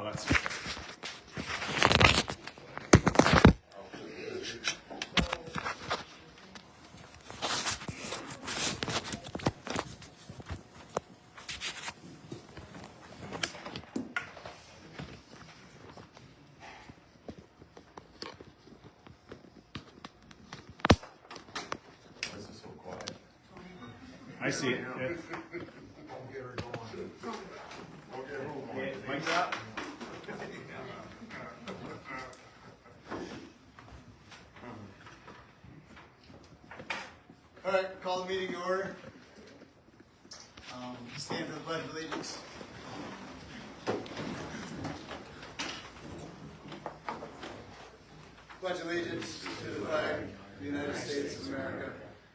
Oh, that's. Why is it so quiet? I see it. Yeah. Don't get her going. Don't get her going. Mike's out. All right, call the meeting to order. Stand for the Pledge of Allegiance. Pledge allegiance to the flag of the United States of America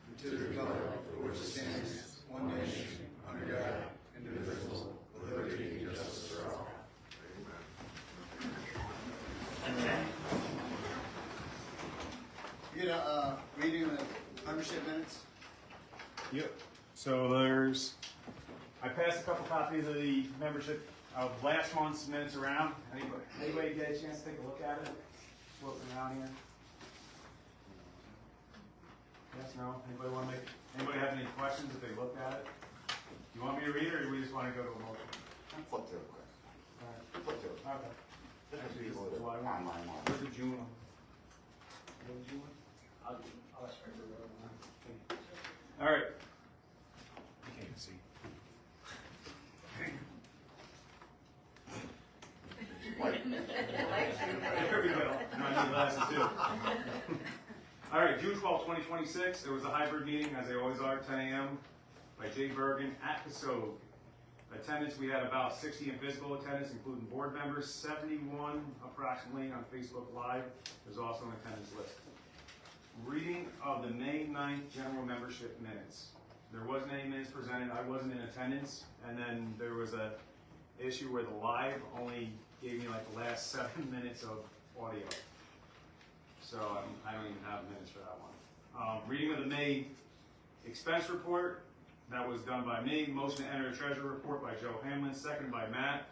and to the republic for which it stands, one nation, under God, indivisible, with liberty and justice for all. You get a reading of the membership minutes? Yep. So I passed a couple copies of the membership of last month's minutes around. Anybody get a chance to take a look at it? Floating around here. Yes, no? Anybody have any questions if they looked at it? You want me to read it, or do we just want to go to a motion? Flip through it quick. All right. Flip through it. Okay. Actually, This is load it what I want. online one. Where's the June one? Where's the June one? I'll ask for it. All right. I can't even see. There we go. No, I need glasses too. All right, June 12, 2026. There was a hybrid meeting, as they always are, 10 a.m. by Jay Bergen at COCR. Attendance, we had about 60 in physical attendance, including board members, 71 approximately on Facebook Live. There's also an attendance list. Reading of the May 9th general membership minutes. There wasn't any minutes presented. I wasn't in attendance. And then there was a issue where the live only gave me like the last 7 minutes of audio. So I don't even have minutes for that one. Reading of the May expense report. That was done by me. Motion to enter a treasurer report by Joe Hamlin, seconded by Matt.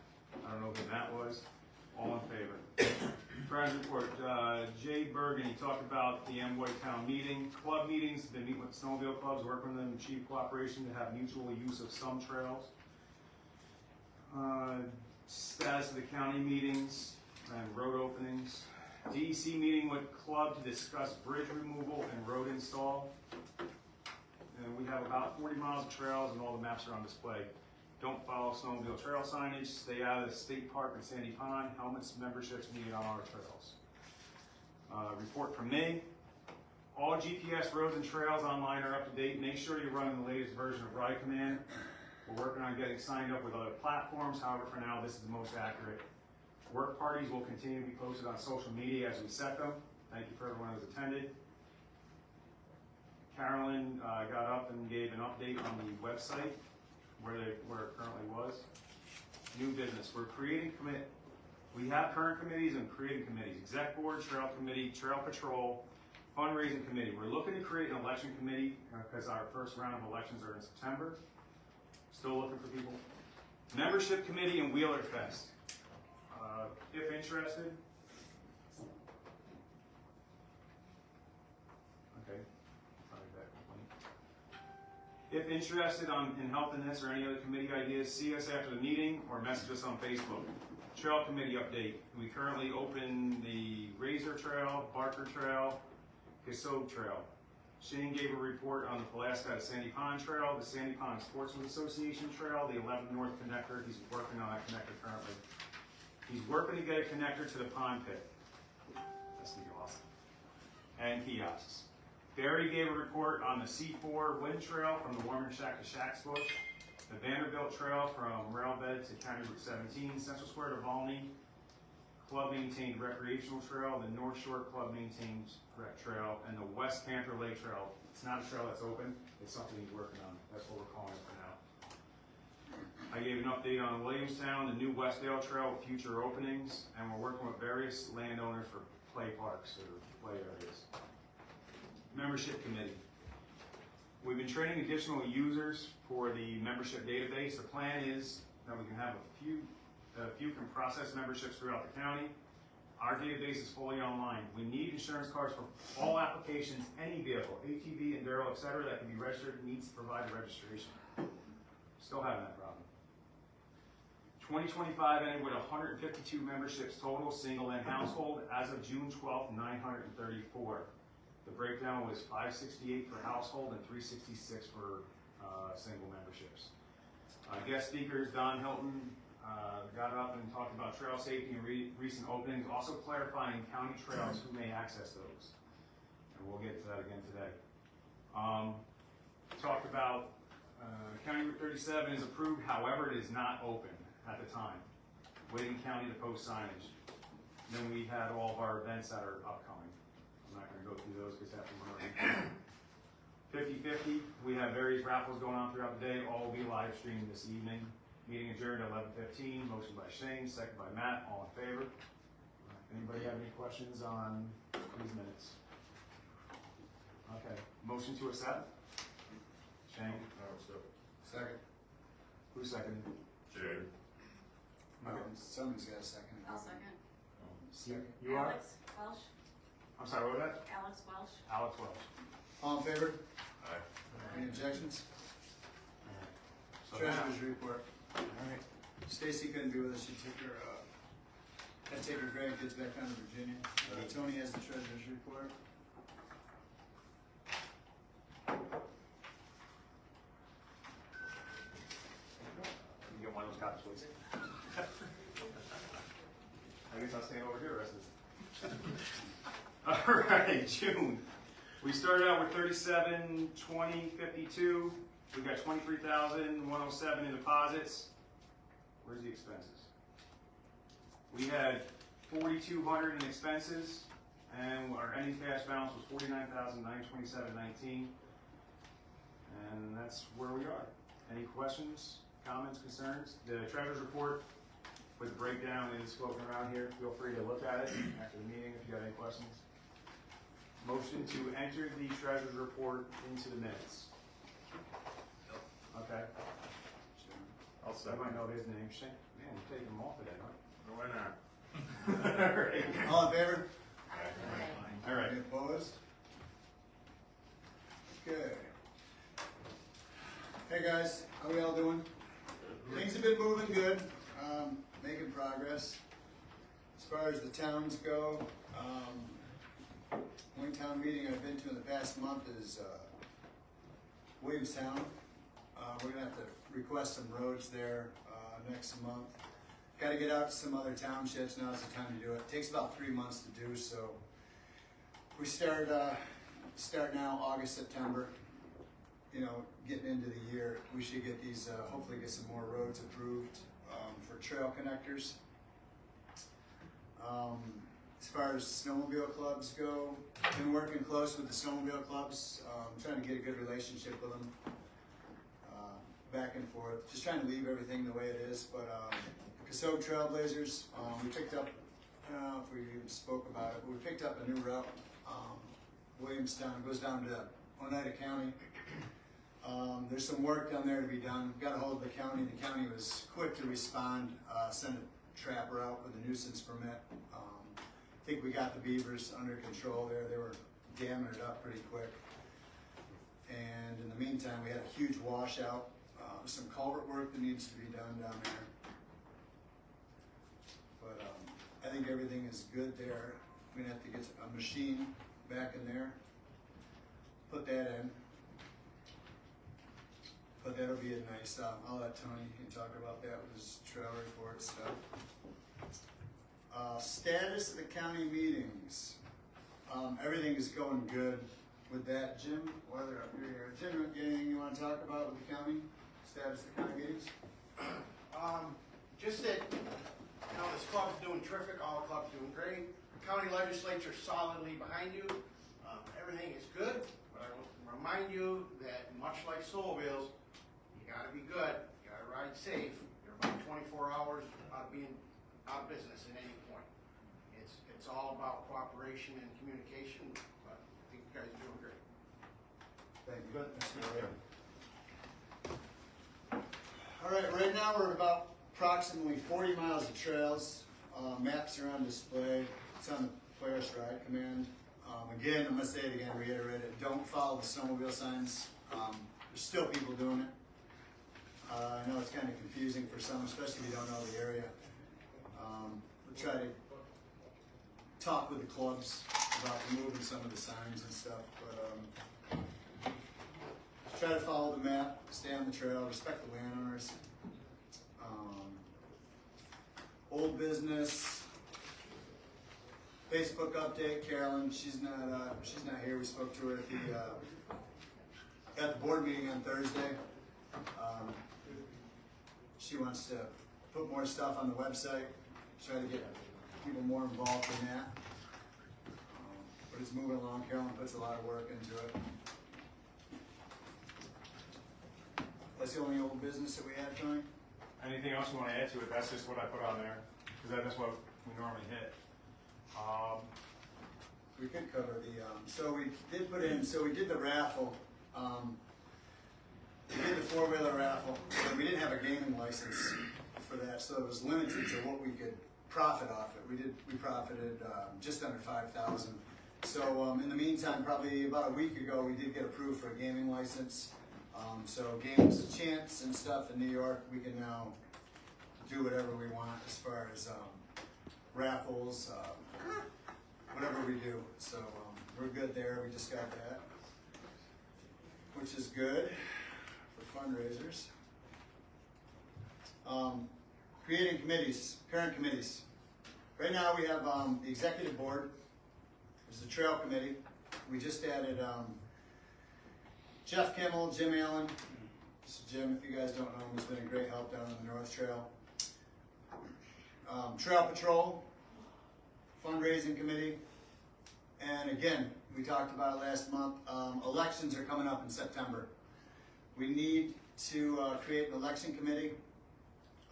I don't know who Matt was. All in favor. Treasurer report, Jay Bergen, he talked about the Amboy Town meeting. Club meetings, been meeting with snowmobile clubs, working with them, achieve cooperation to have mutual use of some trails. Status of the county meetings and road openings. DEC meeting with club to discuss bridge removal and road install. And we have about 40 miles of trails and all the maps are on display. Don't follow snowmobile trail signage, stay out of the state park and Sandy Pond, helmets, memberships needed on our trails. Report from me. All GPS roads and trails online are up to date. Make sure you're running the latest version of Ride Command. We're working on getting signed up with other platforms. However, for now, this is the most accurate. Work parties will continue to be posted on social media as we set them. Thank you for everyone who's attended. Carolyn got up and gave an update on the website where it currently was. New business. We're creating we have current committees and creating committees. Exec board, trail committee, trail patrol, fundraising committee. We're looking to create an election committee because our first round of elections are in September. Still looking for people. Membership committee and Wheeler Fest. If interested. Okay. If interested in helping this or any other committee ideas, see us after the meeting or message us on Facebook. Trail committee update. We currently open the Razor Trail, Barker Trail, Cassogue Trail. Shane gave a report on the Pulaski to Sandy Pond Trail, the Sandy Pond Sportsman Association Trail, the 11th North Connector. He's working on that connector currently. He's working to get a connector to the pond pit. That's gonna be awesome. And kiosks. Barry gave a report on the C4 Wind Trail from the Warmer Shack to Shack's Bush, the Vanderbilt Trail from Railbed to County Route 17, Central Square to Volney, Club maintained recreational trail, the North Shore Club maintained rec trail, and the West Panther Lake Trail. It's not a trail that's open, it's something he's working on. That's what we're calling it for now. I gave an update on Williamstown, the new Westdale Trail with future openings, and we're working with various landowners for play parks or play areas. Membership committee. We've been training additional users for the membership database. The plan is that we can have a few A few can process memberships throughout the county. Our database is fully online. We need insurance cards for all applications, any vehicle, ATV, Enduro, et cetera, that can be registered, needs to provide a registration. Still having that problem. 2025 ended with 152 memberships total, single and household. As of June 12th, 934. The breakdown was 568 for household and 366 for single memberships. Guest speakers, Don Hilton, got up and talked about trail safety and recent openings, also clarifying county trails who may access those. And we'll get to that again today. Talked about County Route 37 is approved, however, it is not open at the time. Waiting county to post signage. And then we had all of our events that are upcoming. I'm not going to go through those because that's one already. 50-50, we have various raffles going on throughout the day. All will be live streamed this evening. Meeting adjourned at 11:15. Motion by Shane, second by Matt. All in favor? Anybody have any questions on these minutes? Okay. Motion to accept? Shane? Second. Who seconded? Jay. Somebody's got a second. I'll second. You are? Alex Welsh. I'm sorry, what was that? Alex Welsh. Alex Welch. All in favor? Aye. Any objections? So Treasurer's report. all right. Stacy couldn't be with us. She took her, had to take her grandkids back down to Virginia. Tony has the treasurer's report. You get one of those copies, please. I guess I'll stand over here the rest of this. All right, June. We started out with 37,2052. We got 23,107 in deposits. Where's the expenses? We had 4,200 in expenses, and our ending cash balance was 49,927.19. And that's where we are. Any questions, comments, concerns? The treasurer's report with the breakdown is floating around here. Feel free to look at it after the meeting if you got any questions. Motion to enter the treasurer's report into the minutes. Okay. I'll I second. might know his name. Shane. Man, you're taking them off today, huh? Why not? All right. All in favor? All right. Any opposed? Okay. Hey guys, how we all doing? Things have been moving good, making progress. As far as the towns go, one town meeting I've been to in the past month is Williamstown. We're gonna have to request some roads there next month. Got to get out to some other townships. Now's the time to do it. It takes about 3 months to do, so we start now August, September. You know, getting into the year, we should get these, hopefully get some more roads approved for trail connectors. As far as snowmobile clubs go, been working close with the snowmobile clubs, trying to get a good relationship with them, back and forth. Just trying to leave everything the way it is. But COCR Trailblazers, we picked up, I don't know if we even spoke about it, but we picked up a new route. Williamstown goes down to Oneida County. There's some work down there to be done. Got a hold of the county. The county was quick to respond, send a trapper out with a nuisance permit. I think we got the beavers under control there. They were damming it up pretty quick. And in the meantime, we had a huge washout, some culvert work that needs to be done down there. But I think everything is good there. We're gonna have to get a machine back in there, put that in. But that'll be a nice, I'll let Tony, he can talk about that with his trail report stuff. Status of the county meetings. Everything is going good with that. Jim, whether up here, Jim, anything you want to talk about with the county? Status of the county meetings? Just that, you know, this club's doing terrific, all the clubs doing great. County legislature solidly behind you. Everything is good, but I will remind you that much like snowmobiles, you gotta be good, you gotta ride safe. You're about 24 hours out of being out of business at any point. It's all about cooperation and communication, but I think you guys are doing great. Thank you. All right, right now we're about approximately 40 miles of trails. Maps are on display. It's on the Polaris Ride Command. Again, I'm gonna say it again, reiterate it. Don't follow the snowmobile signs. There's still people doing it. I know it's kind of confusing for some, especially if you don't know the area. We'll try to talk with the clubs about removing some of the signs and stuff, but just try to follow the map, stay on the trail, respect the landowners. Old business, Facebook update. Carolyn, she's not here. We spoke to her at the board meeting on Thursday. She wants to put more stuff on the website, try to get people more involved in that. But it's moving along. Carolyn puts a lot of work into it. That's the only old business that we had, Tony? Anything else you want to add to it? That's just what I put on there, because that's what we normally hit. We could cover the, so we did put in, so we did the raffle. We did the four-wheeler raffle, and we didn't have a gaming license for that, so it was limited to what we could profit off it. We profited just under 5,000. So in the meantime, probably about a week ago, we did get approved for a gaming license. So games of chance and stuff in New York, we can now do whatever we want as far as raffles, whatever we do. So we're good there. We just got that, which is good for fundraisers. Creating committees, current committees. Right now we have the executive board. There's the trail committee. We just added Jeff Kimmel, Jim Allen. This is Jim, if you guys don't know him, he's been a great help down on the North Trail. Trail Patrol, fundraising committee. And again, we talked about it last month. Elections are coming up in September. We need to create an election committee.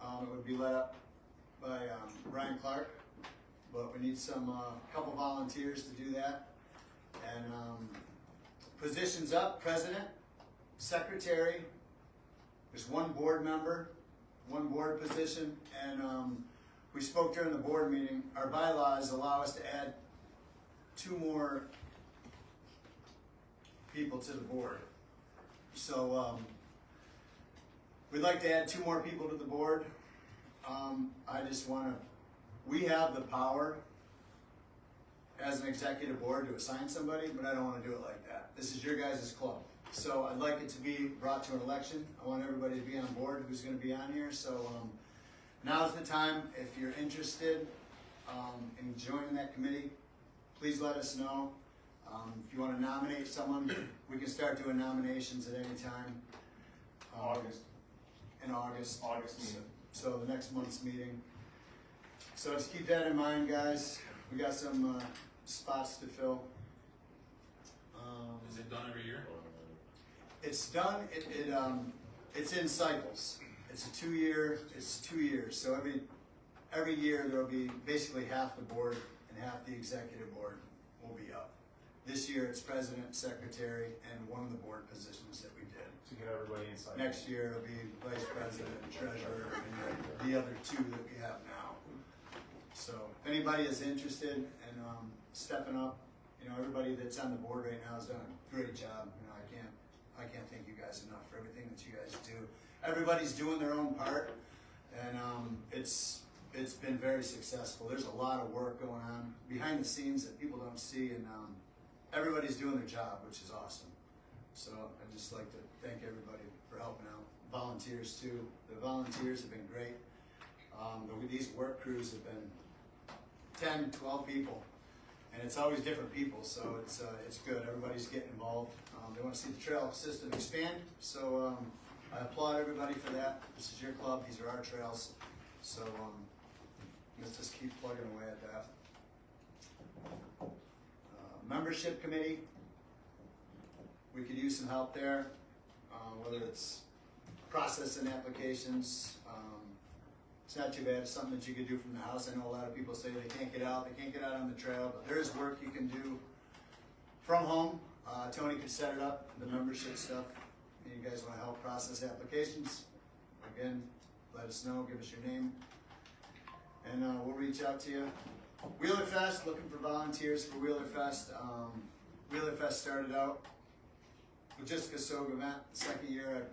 It would be led up by Ryan Clark, but we need couple volunteers to do that. And positions up: president, secretary. There's one board member, one board position, and we spoke during the board meeting. Our bylaws allow us to add 2 more people to the board. So we'd like to add 2 more people to the board. I just want to, we have the power as an executive board to assign somebody, but I don't want to do it like that. This is your guys' club. So I'd like it to be brought to an election. I want everybody to be on board who's going to be on here. So now's the time. If you're interested in joining that committee, please let us know. If you want to nominate someone, we can start doing nominations at any time. In August. August meeting. So the next month's meeting. So just keep that in mind, guys. We got some spots to fill. Is it done every year? It's done. It's in cycles. It's 2 year. It's 2 years. So every year there will be basically half the board and half the executive board will be up. This year it's president, secretary, and one of the board positions that we did. To get everybody inside. Next year it'll be vice president, treasurer, and the other 2 that we have now. So if anybody is interested in stepping up, everybody that's on the board right now has done a great job. I can't thank you guys enough for everything that you guys do. Everybody's doing their own part, and it's been very successful. There's a lot of work going on behind the scenes that people don't see, and everybody's doing their job, which is awesome. So I'd just like to thank everybody for helping out. Volunteers too. The volunteers have been great. These work crews have been 10, 12 people, and it's always different people, so it's good. Everybody's getting involved. They want to see the trail system expand, so I applaud everybody for that. This is your club. These are our trails, so let's just keep plugging away at that. Membership committee. We could use some help there, whether it's processing applications. It's not too bad. It's something that you could do from the house. I know a lot of people say they can't get out on the trail, but there is work you can do from home. Tony could set it up, the membership stuff. And you guys want to help process applications? Again, let us know, give us your name, and we'll reach out to you. Wheeler Fest, looking for volunteers for Wheeler Fest. Wheeler Fest started out with just a SOG event. Second year,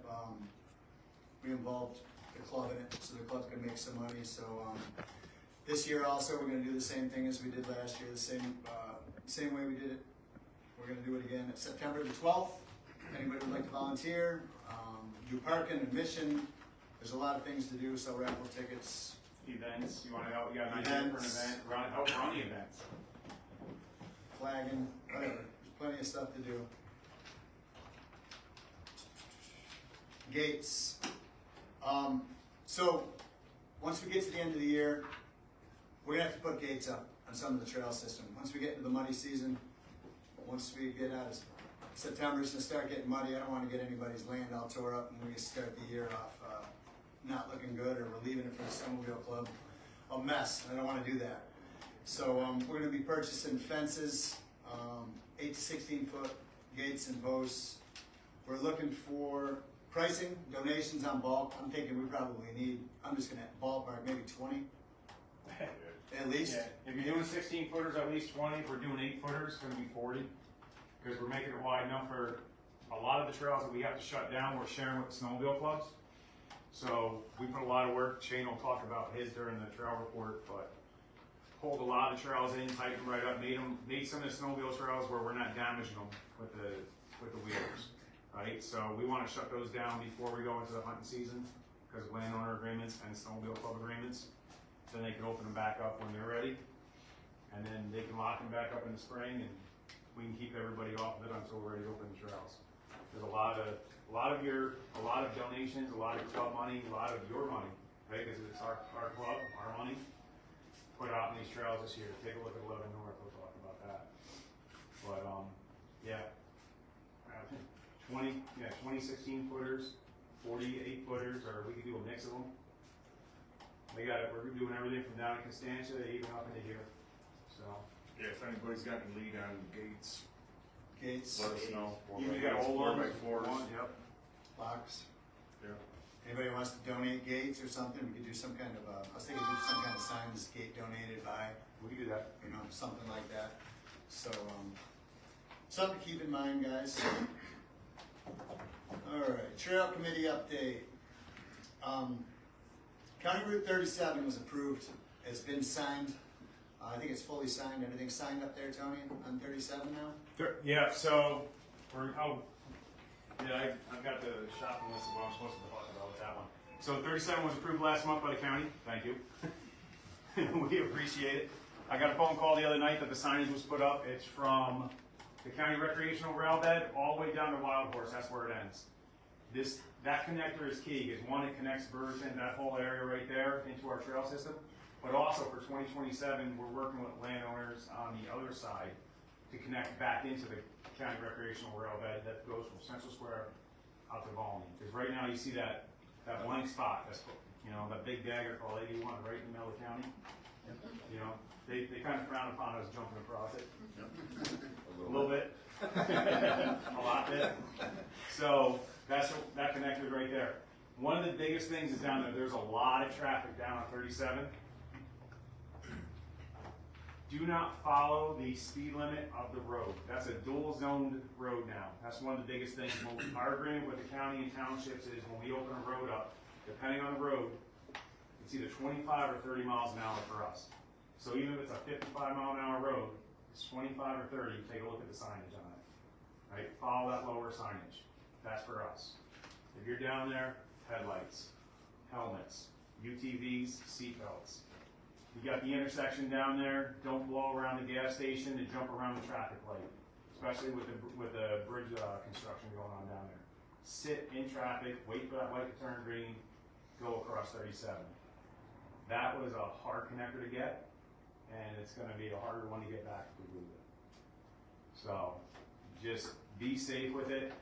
we involved the club in it, so the club can make some money. So this year also, we're going to do the same thing as we did last year, the same way we did it. We're going to do it again at September the 12th. If anybody would like to volunteer, do parking, admission. There's a lot of things to do, so raffle tickets. Events, you wanna help, you got an idea for an event, help run the events. Flagging, whatever. There's plenty of stuff to do. Gates. So once we get to the end of the year, we're gonna have to put gates up on some of the trail system. Once we get into the muddy season, once we get out of September, it's gonna start getting muddy. I don't wanna get anybody's land all tore up and we start the year off not looking good, or we're leaving it for the snowmobile club a mess. I don't wanna do that. So we're gonna be purchasing fences, 8 to 16 foot gates and posts. We're looking for pricing, donations on bulk. I'm thinking we probably need, I'm just gonna ballpark, maybe 20 at least. Yeah, if you're doing 16 footers, at least 20. If we're doing 8 footers, it's gonna be 40. Because we're making it wide enough for a lot of the trails that we have to shut down, we're sharing with the snowmobile clubs. So we put a lot of work. Shane will talk about his during the trail report, but pulled a lot of trails in, tightened them right up, made some of the snowmobile trails where we're not damaging them with the wheelers, right? So we want to shut those down before we go into the hunting season, because of landowner agreements and snowmobile club agreements. Then they can open them back up when they're ready, and then they can lock them back up in the spring, and we can keep everybody off of it until we're ready to open the trails. There's a lot of donations, a lot of club money, a lot of your money, right? Because it's our club, our money, put out in these trails this year. Take a look at 11 North, we'll talk about that. But, yeah. 20 16 footers, 48 footers, or we could do a mix of them. We're doing everything from down in Constantia even up into here, so. Yeah, if anybody's got any lead on gates, Gates, let us know. You got a whole 4x4s. Yep. locks. Yeah. Anybody wants to donate gates or something, we could do some kind of, I was thinking do some kind of sign, this gate donated by, We can do that. you know, something like that. So, something to keep in mind, guys. All right, trail committee update. County Route 37 was approved, it's been signed. I think it's fully signed, everything's signed up there, Tony, on 37 now? Yeah, so, I've got the shopping list of what I'm supposed to talk about with that one. So 37 was approved last month by the county, thank you. We appreciate it. I got a phone call the other night that the signage was put up. It's from the county recreational rail bed all the way down to Wild Horse, that's where it ends. That connector is key, is one, it connects Burton, that whole area right there into our trail system. But also for 2027, we're working with landowners on the other side to connect back into the county recreational rail bed that goes from Central Square out to Volney. Because right now you see that blank spot, that's, you know, that big dagger called 81 right in the middle of the county. You know, they kind of frown upon us jumping across it. A little bit. A lot bit. So that connector right there. One of the biggest things is down there, there's a lot of traffic down on 37. Do not follow the speed limit of the road. That's a dual zoned road now. That's one of the biggest things. Our agreement with the county and townships is when we open a road up, depending on the road, it's either 25 or 30 miles an hour for us. So even if it's a 55-mile-an-hour road, it's 25 or 30, take a look at the signage on it. Right? Follow that lower signage. That's for us. If you're down there, headlights, helmets, UTVs, seatbelts. You got the intersection down there, don't blow around the gas station and jump around the traffic light, especially with the bridge construction going on down there. Sit in traffic, wait for that light to turn green, go across 37. That was a hard connector to get, and it's gonna be a harder one to get back if we lose it. So, just be safe with it,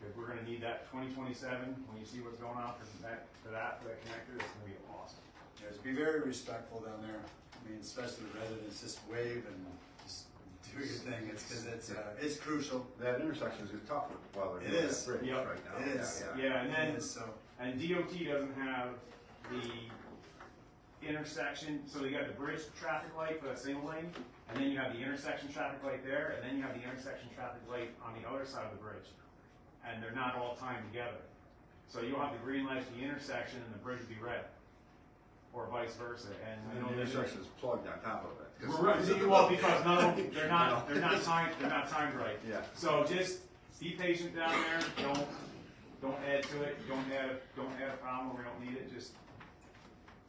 because we're gonna need that 2027, when you see what's going on for that connector, it's gonna be awesome. Just be very respectful down there. I mean, especially the residents, just wave and just do do a good thing, it's because it's crucial. That intersection is tough while they're It doing is. that bridge Yep. right now. It is. Yeah, and then, It is, so, and DOT doesn't have the intersection, so you got the bridge traffic light for that single lane, and then you have the intersection traffic light there, and then you have the intersection traffic light on the other side of the bridge. And they're not all timed together. So you'll have the green light at the intersection and the bridge will be red. Or vice versa, and I And know the there's. intersection is plugged on top of it. 'cause- Well, because none of them, they're not timed right. Yeah. So just be patient down there, don't add to it, don't add a problem where we don't need it, just,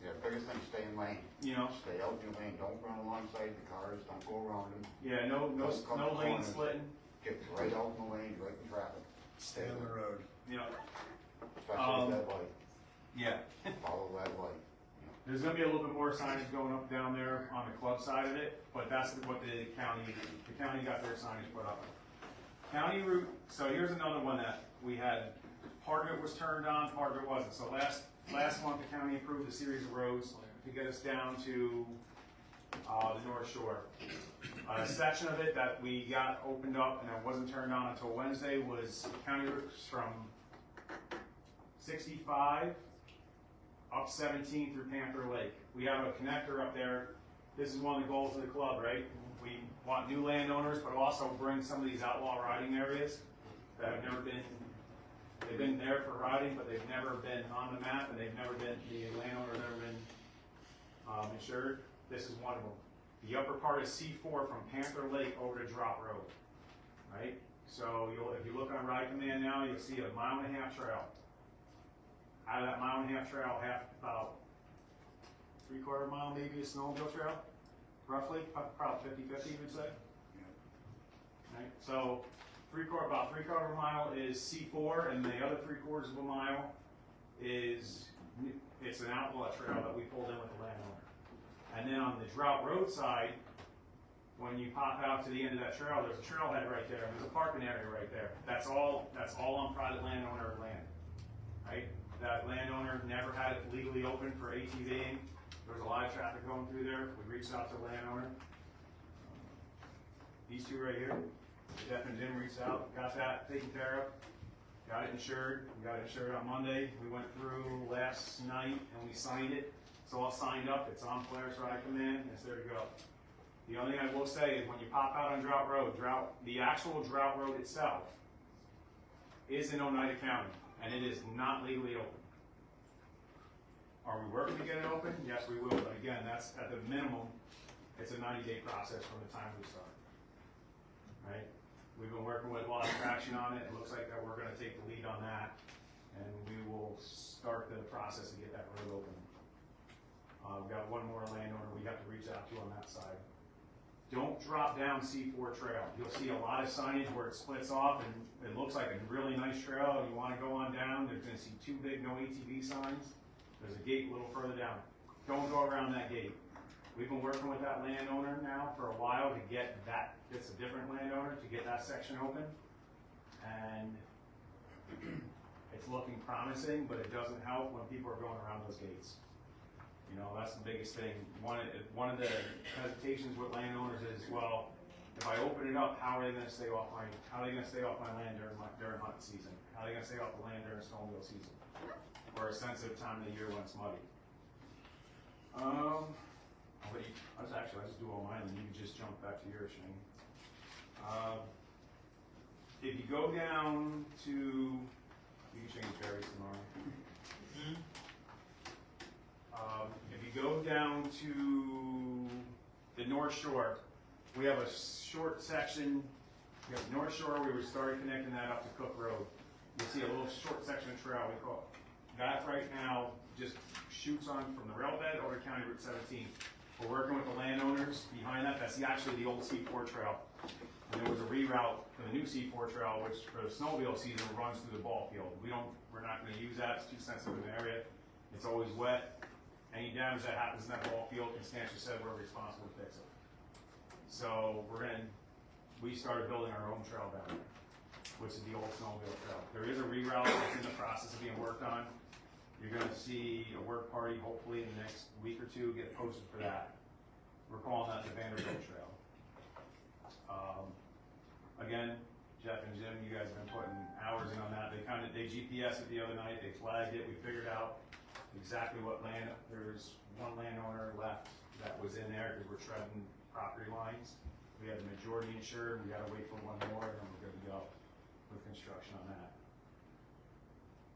Yeah, biggest thing, stay in lane. you know, Stay out your lane, don't run alongside the cars, don't go around them. yeah, no lane splitting, Get right out in the lane, right in traffic. stay on the road. you know, Especially that light, yeah. follow that light. There's gonna be a little bit more signage going up down there on the club side of it, but that's what the county got their signage put up. County route, so here's another one that we had, part of it was turned on, part of it wasn't. So last month, the county approved a series of roads to get us down to, the North Shore. A section of it that we got opened up and it wasn't turned on until Wednesday was county routes from 65 up 17 through Panther Lake. We have a connector up there. This is one of the goals of the club, right? We want new landowners, but also bring some of these outlaw riding areas that have never been, they've been there for riding, but they've never been on the map, and they've never been, the landowner has never been insured. This is one of them. The upper part is C4 from Panther Lake over to Drop Road, right? So if you look on Ride Command now, you'll see a 1.5 mile trail. Out of that 1.5 mile trail, about 3/4 mile maybe a snowmobile trail, roughly, probably 50-50 you would say. Right, so about 3/4 mile is C4, and the other 3/4 of a mile is, it's an outlaw trail that we pulled in with the landowner. And then on the Drought Road side, when you pop out to the end of that trail, there's a trailhead right there, there's a parking area right there. That's all on private landowner land, right? That landowner never had it legally open for ATVing. There was a lot of traffic going through there. We reached out to the landowner. These two right here, Jeff and Jim reached out, got that taken care of, got it insured. We got it insured on Monday. We went through last night and we signed it. It's all signed up. It's on Polaris Ride Command. It's there to go. The only thing I will say is when you pop out on Drought Road, the actual Drought Road itself is in Oneida County, and it is not legally open. Are we working to get it open? Yes, we will, but again, that's at the minimum, it's a 90-day process from the time we start. Right? We've been working with a lot of traction on it. It looks like that we're gonna take the lead on that, and we will start the process to get that road open. We've got one more landowner we have to reach out to on that side. Don't drop down C4 trail. You'll see a lot of signage where it splits off and it looks like a really nice trail. You wanna go on down, you're gonna see two big no ATV signs. There's a gate a little further down. Don't go around that gate. We've been working with that landowner now for a while to get that, it's a different landowner, to get that section open. And it's looking promising, but it doesn't help when people are going around those gates. You know, that's the biggest thing. One of the hesitations with landowners is, well, if I open it up, how are they gonna stay off my land during hunting season? How are they gonna stay off the land during snowmobile season? Or a sensitive time of the year when it's muddy? I'll just do all mine and you can just jump back to yours, Shane. If you go down to, you can change Barry's tomorrow. If you go down to the North Shore, we have a short section. We have North Shore, we started connecting that up to Cook Road. You'll see a little short section of trail we call it. That right now just shoots on from the railbed over to County Route 17. We're working with the landowners behind that. That's actually the old C4 trail. And there was a reroute for the new C4 trail, which for the snowmobile season runs through the ball field. We're not gonna use that, it's too sensitive an area. It's always wet. Any damage that happens in that ball field, Constantia said we're responsible to fix it. So we started building our own trail down there, which is the old snowmobile trail. There is a reroute that's in the process of being worked on. You're gonna see a work party hopefully in the next week or two get posted for that. We're calling that the Vanderbilt Trail. Again, Jeff and Jim, you guys have been putting hours in on that. They GPS it the other night, they flagged it, we figured out exactly what land, there's one landowner left that was in there, because we're treading property lines. We had the majority insured, we gotta wait for one more, and then we're good to go with construction on that.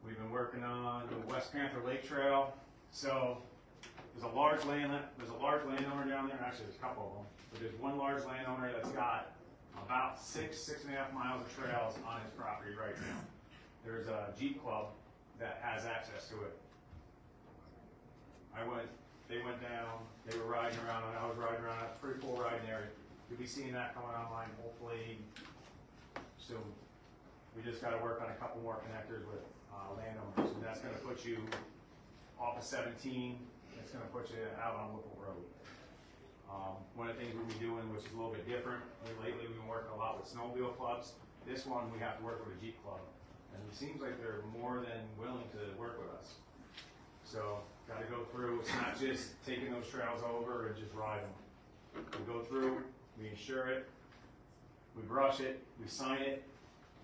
We've been working on the West Panther Lake Trail, so there's a large landowner down there, actually there's a couple of them, but there's one large landowner that's got about 6.5 miles of trails on his property right now. There's a Jeep club that has access to it. They went down, they were riding around, and I was riding around, it's a pretty cool riding area. You'll be seeing that coming online hopefully soon. We just gotta work on a couple more connectors with landowners, and that's gonna put you off of 17, it's gonna put you out on Whipple Road. One of the things we'll be doing, which is a little bit different, lately we've been working a lot with snowmobile clubs. This one, we have to work with a Jeep club, and it seems like they're more than willing to work with us. So, gotta go through, it's not just taking those trails over and just ride them. We go through, we insure it, we brush it, we sign it,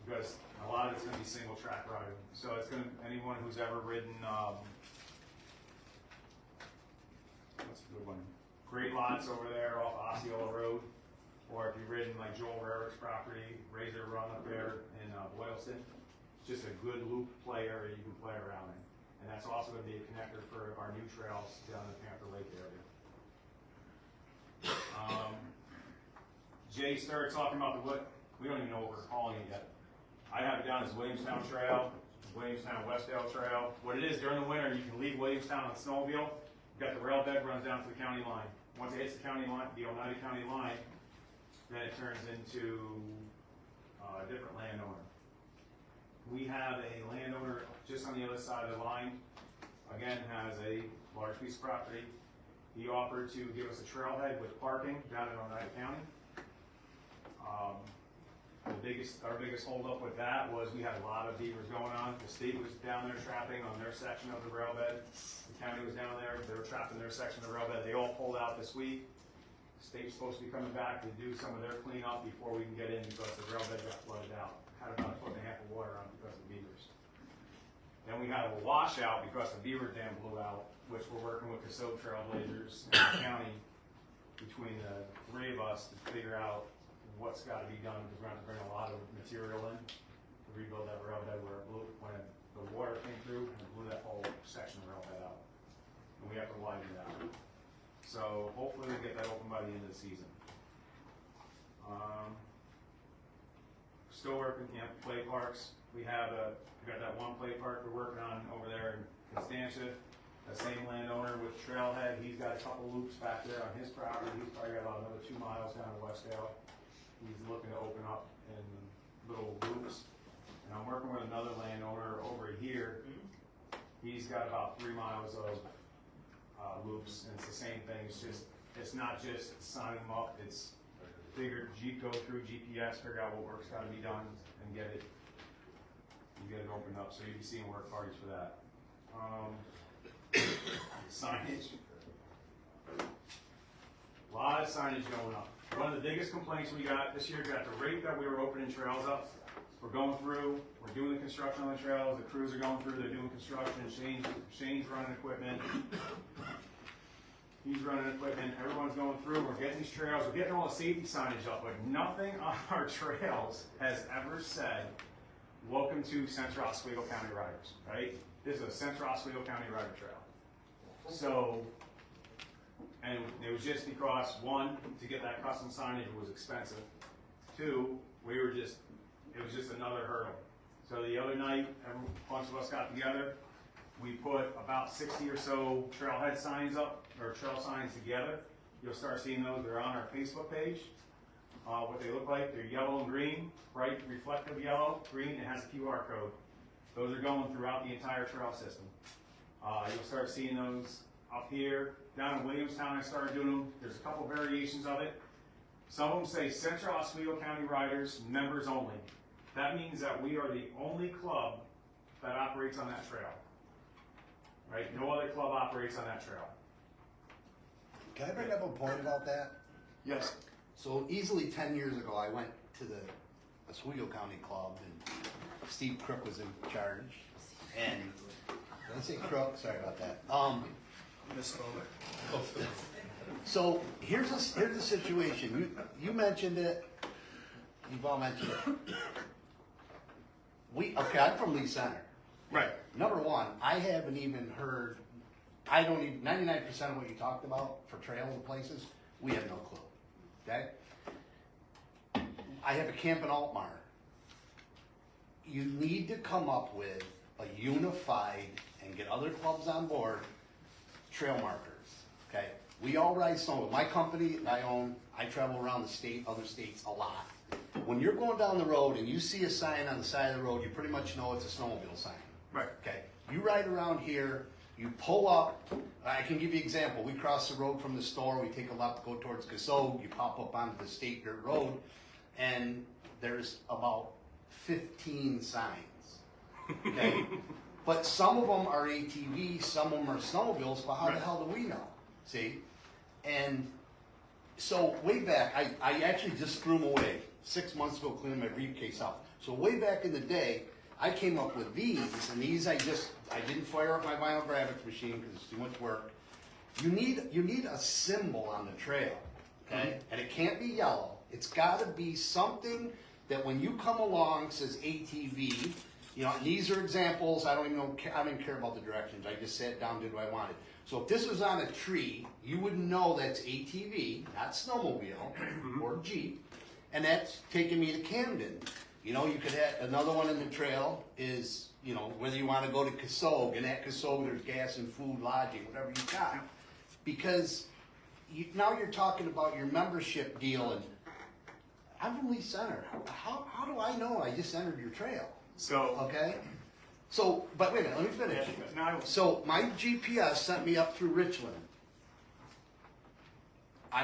because a lot of it's gonna be single track riding. So it's gonna, anyone who's ever ridden, what's a good one? Great Lots over there off Osceola Road, or if you've ridden like Joel Rarick's property, Razor Run up there in Boylston, it's just a good loop play area you can play around in. And that's also gonna be a connector for our new trails down in the Panther Lake area. Jay started talking about we don't even know what we're calling it yet. I have it down as Williamstown Trail, Williamstown Westdale Trail. What it is, during the winter, you can leave Williamstown on snowmobile. You've got the rail bed runs down to the county line. Once it hits the county line, the Oneida County line, then it turns into a different landowner. We have a landowner just on the other side of the line, again, has a large piece of property. He offered to give us a trailhead with parking down in Oneida County. Our biggest holdup with that was we had a lot of beavers going on. The state was down there trapping on their section of the rail bed. The county was down there, they were trapped in their section of the rail bed. They all pulled out this week. The state's supposed to be coming back to do some of their cleanup before we can get in because the rail bed got flooded out. Had about 1.5 foot of water on it because of the beavers. Then we had a washout because the beaver dam blew out, which we're working with the Casode Trailblazers in the county between the three of us to figure out what's got to be done, because we're going to bring a lot of material in to rebuild that rail bed where it blew when the water came through and it blew that whole section of rail bed out. And we have to widen it out. So hopefully we'll get that open by the end of the season. Still working, play parks. We got that one play park we're working on over there in Constantia. The same landowner with Trailhead, he's got a couple loops back there on his property. He's probably got about another 2 miles down to Westdale. He's looking to open up in little loops. And I'm working with another landowner over here. He's got about 3 miles of loops, and it's the same thing. It's not just signing them up. It's go through GPS, figure out what work's got to be done, and get it opened up. So you'll be seeing work parties for that. Signage. A lot of signage going up. One of the biggest complaints we got this year, at the rate that we were opening trails up, we're going through, we're doing the construction on the trails, the crews are going through, they're doing construction, Shane's running equipment, he's running equipment, everyone's going through, we're getting these trails, we're getting all the safety signage up, but nothing on our trails has ever said, welcome to Central Oswego County Riders, right? This is a Central Oswego County Rider Trail. So, and it was just because, one, to get that custom signage was expensive. Two, it was just another hurdle. So the other night, a bunch of us got together. We put about 60 or so trailhead signs up, or trail signs together. You'll start seeing those. They're on our Facebook page. What they look like, they're yellow and green, bright reflective yellow, green, it has a QR code. Those are going throughout the entire trail system. You'll start seeing those up here. Down in Williamstown, I started doing them. There's a couple variations of it. Some of them say Central Oswego County Riders, members only. That means that we are the only club that operates on that trail. Right? No other club operates on that trail. Can I bring up a point about that? Yes. So easily 10 years ago, I went to the Oswego County Club, and Steve Crook was in charge. And did I say Crook? Sorry about that. So here's the situation. You mentioned it. You've all mentioned it. I'm from Lee Center. Right. Number one, I haven't even heard. I don't even 99% of what you talked about for trails and places. We have no clue. Okay. I have a camp in Altmar. You need to come up with a unified and get other clubs on board trail markers. Okay. We all ride snow. My company I own, I travel around the state, other states a lot. When you're going down the road and you see a sign on the side of the road, you pretty much know it's a snowmobile sign. Right. Okay. You ride around here, you pull up. I can give you an example. We cross the road from the store, we take a left to go towards Casog, you pop up onto the state dirt road, and there's about 15 signs. Okay? But some of them are ATVs, some of them are snowmobiles, but how the hell do we know? See? And so way back, I actually just threw them away 6 months ago, cleaning my briefcase out. So way back in the day, I came up with these, and these I didn't fire up my vinyl graphics machine because it's too much work. You need a symbol on the trail, okay? And it can't be yellow. It's got to be something that when you come along says ATV. You know, and these are examples. I don't even care about the directions. I just sat down, did what I wanted. So if this was on a tree, you would know that's ATV, not snowmobile or Jeep, and that's taking me to Camden. You know, you could have another one in the trail is, you know, whether you want to go to Casog, and at Casog there's gas and food, lodging, whatever you got. Because now you're talking about your membership deal, and I'm from Lee Center. How do I know I just entered your trail? So. Okay? So, but wait a minute, let me finish. No, So my GPS sent me up through Richland.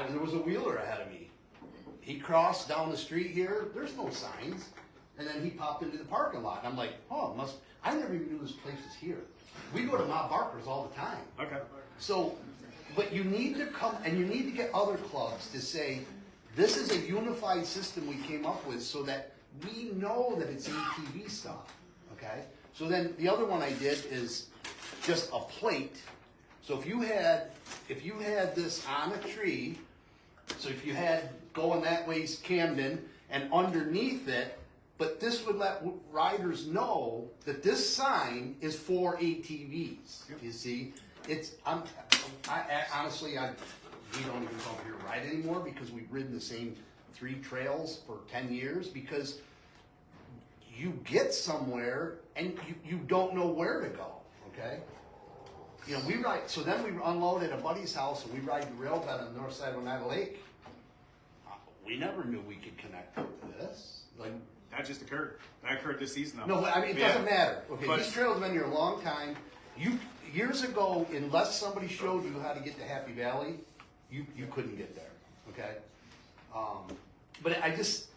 There was a wheeler ahead of me. He crossed down the street here, there's no signs. And then he popped into the parking lot. And I'm like, oh, I never even knew this place was here. We go to Ma Barker's all the time. okay. So, but you need to come, and you need to get other clubs to say, this is a unified system we came up with so that we know that it's ATV stuff, okay? So then the other one I did is just a plate. So if you had this on a tree, so if you had going that way Camden, and underneath it, but this would let riders know that this sign is for ATVs. You see, honestly, we don't even come here to ride anymore because we've ridden the same 3 trails for 10 years because you get somewhere and you don't know where to go, okay? You know, we ride, so then we unload at a buddy's house and we ride the rail bed on the north side of Oneida Lake. We never knew we could connect up to this. Like, That just occurred. That occurred this season, though. no, but I mean, it Yeah. doesn't matter. Okay, But- this trail's been here a long time. Years ago, unless somebody showed you how to get to Happy Valley, you couldn't get there, okay? But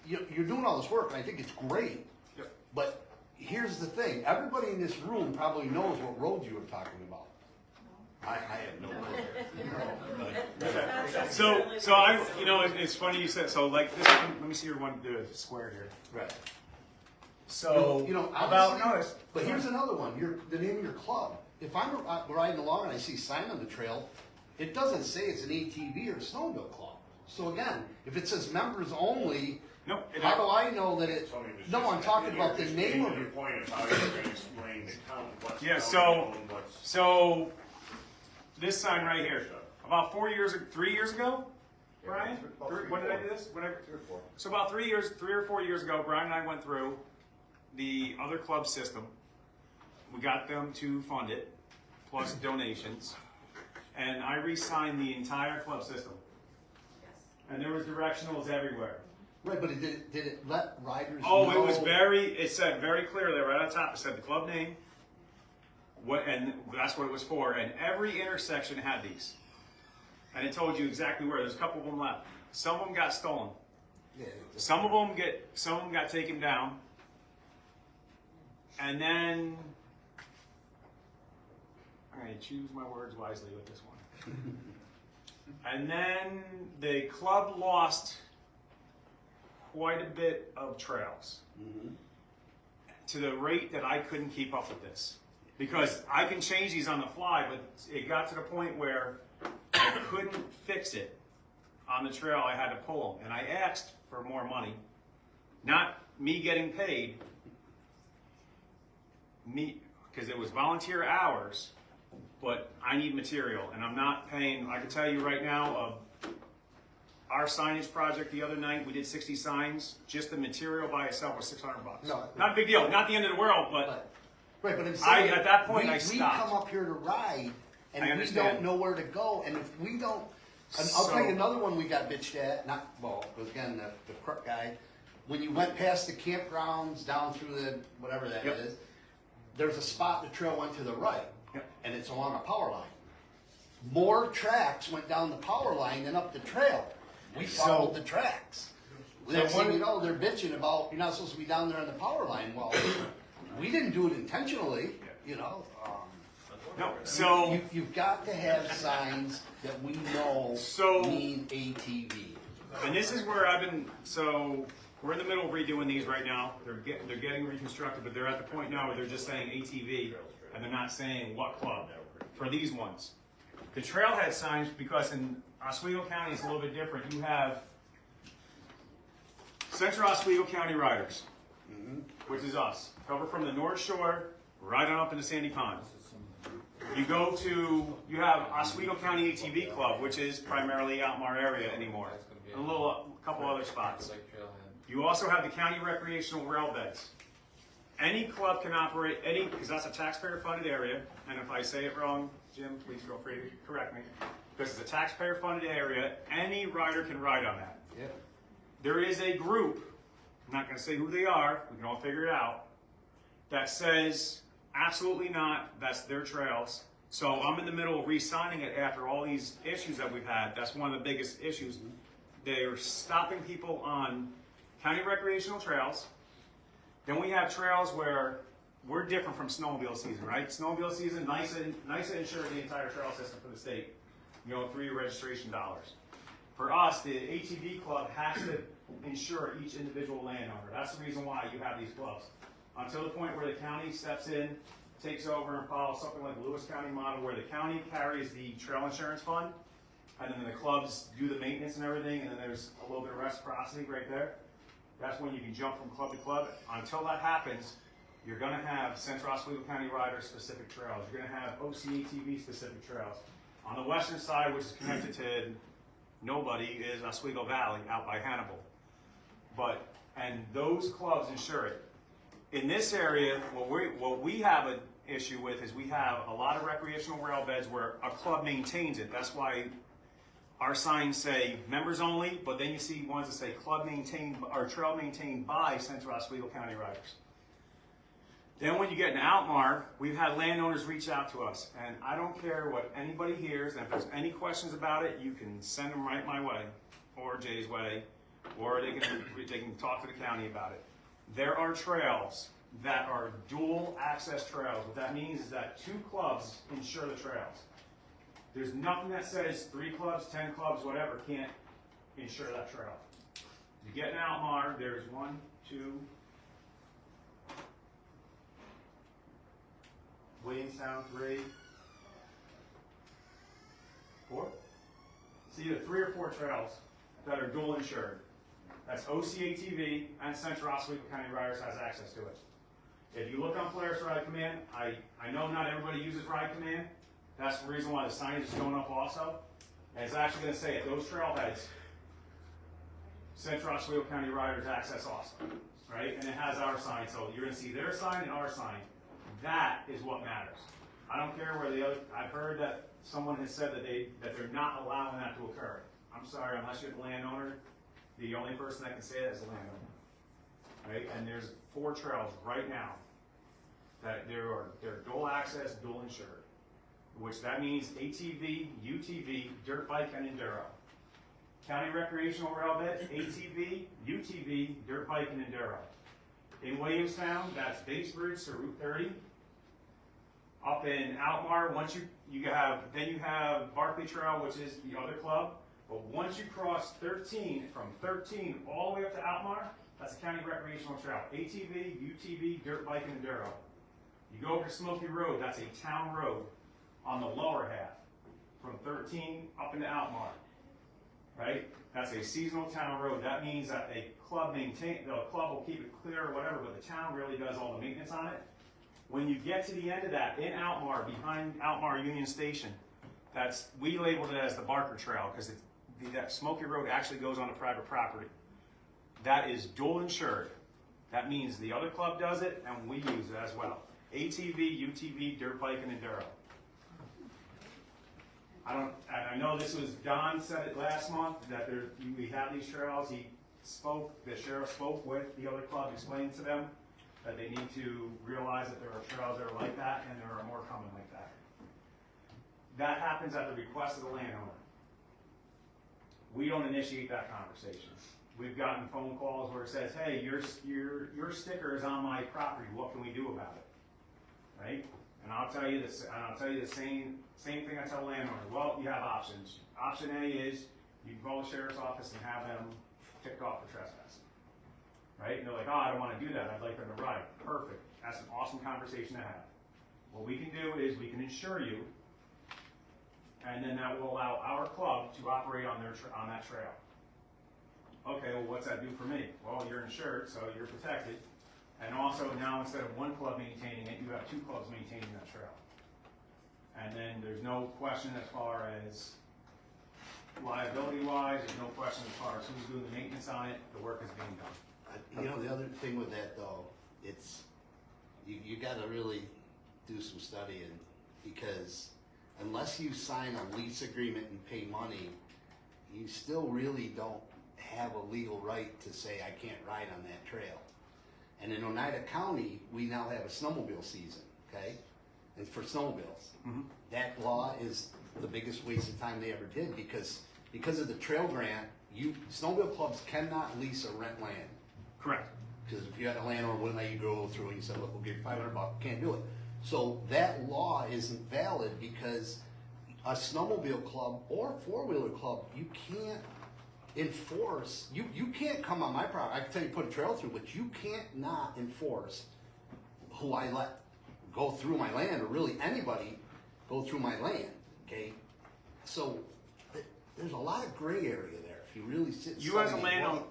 you're doing all this work, and I think it's great. Yep. But here's the thing, everybody in this room probably knows what roads you were talking about. I have no clue. So I, it's funny you said, so like this one, let me see your one, the square here. Right. So, Obviously, but here's another one, the name of your club. If I'm riding along and I see a sign on the trail, it doesn't say it's an ATV or a snowmobile club. So again, if it says members only, no, how do I know that it, Tony was no, just- I'm talking about the just name making of your your, point of how you're gonna explain the count, what's Yeah, county owned, what's. so this sign right here, about 3 years ago, Brian? When did I do this? Whatever. 3 or 4. So about 3 or 4 years ago, Brian and I went through the other club system. We got them to fund it, plus donations, and I re-signed the entire club system. And there was directionals everywhere. right, but did it let riders know? Oh, it said very clearly right on top, it said the club name, and that's what it was for, and every intersection had these. And it told you exactly where, there's a couple of them left. Some of them got stolen. Yeah, Some of them got taken down. And then, all right, choose my words wisely with this one. And then the club lost quite a bit of trails to the rate that I couldn't keep up with this. Because I can change these on the fly, but it got to the point where I couldn't fix it on the trail. I had to pull them. And I asked for more money. Not me getting paid, because it was volunteer hours, but I need material. And I'm not paying, I can tell you right now, our signage project the other night, we did 60 signs. Just the material by itself was $600. No. Not a big deal. Not the end of the world, but Right, but I'm saying, at that point, I we stopped. come up here to ride, I and we understand. don't know where to go, and if we don't, and I'll tell you another one we got bitched at, again, the crook guy, when you went past the campgrounds, down through the, whatever that Yep. is, there's a spot the trail went to the right, Yep. and it's along a power line. More tracks went down the power line than up the trail. We followed the tracks. Next thing you know, they're bitching about, you're not supposed to be down there on the power line. Well, we didn't do it intentionally, you know. No, so You've got to have signs that we know mean ATV. and this is where I've been. So we're in the middle of redoing these right now. They're getting reconstructed, but they're at the point now where they're just saying ATV and they're not saying what club for these ones. The trailhead signs, because in Oswego County it's a little bit different. You have Central Oswego County Riders, which is us, cover from the North Shore right on up into Sandy Pond. You you have Oswego County ATV Club, which is primarily Outmar area anymore, and a couple other spots. You also have the county recreational rail beds. Any club can operate because that's a taxpayer-funded area, and if I say it wrong, Jim, please feel free to correct me. Because it's a taxpayer-funded area, any rider can ride on that. Yep. There is a group, I'm not going to say who they are, we can all figure it out, that says absolutely not, that's their trails. So I'm in the middle of re-signing it after all these issues that we've had. That's one of the biggest issues. They're stopping people on county recreational trails. Then we have trails where we're different from snowmobile season, right? Snowmobile season, NYSA insured the entire trail system for the state, through your registration dollars. For us, the ATV club has to insure each individual landowner. That's the reason why you have these clubs. Until the point where the county steps in, takes over and follows something like the Lewis County model, where the county carries the trail insurance fund, and then the clubs do the maintenance and everything, and then there's a little bit of reciprocity right there. That's when you can jump from club to club. Until that happens, you're going to have Central Oswego County Rider specific trails. You're going to have OCATV specific trails. On the western side, which is connected to nobody, is Oswego Valley out by Hannibal. And those clubs insure it. In this area, what we have an issue with is we have a lot of recreational rail beds where a club maintains it. That's why our signs say members only, but then you see ones that say club maintained or trail maintained by Central Oswego County Riders. Then when you get in Outmar, we've had landowners reach out to us, and I don't care what anybody hears, and if there's any questions about it, you can send them right my way, or Jay's way, or they can talk to the county about it. There are trails that are dual access trails. What that means is that 2 clubs insure the trails. There's nothing that says 3 clubs, 10 clubs, whatever, can't insure that trail. You get in Outmar, there's 1, 2, Williamstown, 3, 4. It's either 3 or 4 trails that are dual insured. That's OCATV and Central Oswego County Riders has access to it. If you look on Polaris Ride Command, I know not everybody uses Ride Command. That's the reason why the signage is going up also. And it's actually going to say at those trailheads, Central Oswego County Riders access also, right? And it has our sign, so you're going to see their sign and our sign. That is what matters. I don't care where the other. I've heard that someone has said that they're not allowing that to occur. I'm sorry, unless you're the landowner, the only person that can say that is the landowner, right? And there's 4 trails right now that they're dual access, dual insured, which that means ATV, UTV, dirt bike, and enduro. County recreational rail bed, ATV, UTV, dirt bike, and enduro. In Williamstown, that's Base Bridge to Route 30. Up in Outmar, once you have Barkley Trail, which is the other club. But once you cross 13, from 13 all the way up to Alkmaar, that's a county recreational trail. ATV, UTV, dirt bike, and enduro. You go over to Smoky Road, that's a town road on the lower half, from 13 up into Alkmaar, right? That's a seasonal town road. That means that the club will keep it clear or whatever, but the town really does all the maintenance on it. When you get to the end of that, in Alkmaar, behind Alkmaar Union Station, we labeled it as the Barker Trail, because that Smoky Road actually goes on a private property. That is dual insured. That means the other club does it, and we use it as well. ATV, UTV, dirt bike, and enduro. I know this was, Don said it last month, that we have these trails. The sheriff spoke with the other club, explained to them that they need to realize that there are trails that are like that, and there are more coming like that. That happens at the request of the landowner. We don't initiate that conversation. We've gotten phone calls where it says, hey, your sticker is on my property, what can we do about it? Right? And I'll tell you this, and I'll tell you the same thing I tell landowners. Well, you have options. Option A is you can call the sheriff's office and have them ticked off for trespassing. Right? And they're like, oh, I don't want to do that. I'd like them to ride. Perfect. That's an awesome conversation to have. What we can do is we can insure you, and then that will allow our club to operate on that trail. Okay, well, what's that do for me? Well, you're insured, so you're protected. And also now, instead of one club maintaining it, you have two clubs maintaining that trail. And then there's no question as far as liability-wise, there's no question as far as who's doing the maintenance on it, the work is being done. You know, the other thing with that though, you gotta really do some studying, because unless you sign a lease agreement and pay money, you still really don't have a legal right to say, I can't ride on that trail. And in Oneida County, we now have a snowmobile season, okay? And for snowmobiles. Mm-hmm. That law is the biggest waste of time they ever did, because of the trail grant, snowmobile clubs cannot lease or rent land. Correct. Because if you had a landlord wouldn't let you go through and you said, look, we'll give you $500, can't do it. So that law isn't valid, because a snowmobile club or four-wheeler club, you can't enforce, you can't come on my property. I can tell you put a trail through, but you can't not enforce who I let go through my land, or really anybody go through my land, okay? So there's a lot of gray area there if you really sit. You as a landowner,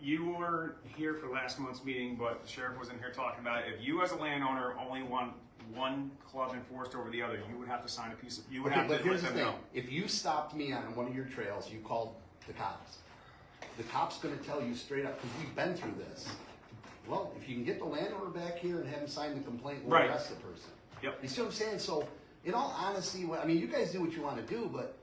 you were here for last month's meeting, but the sheriff wasn't here talking about it. If you as a landowner only want one club enforced over the other, you would have to sign a piece of, you would have to but here's let the them thing. know. If you stopped me on one of your trails, you called the cops. The cop's gonna tell you straight up, because we've been through this. Well, if you can get the landowner back here and have him sign the complaint, we'll Right. arrest the person. Yep. You see what I'm saying? So, in all honesty, I mean, you guys do what you wanna do, but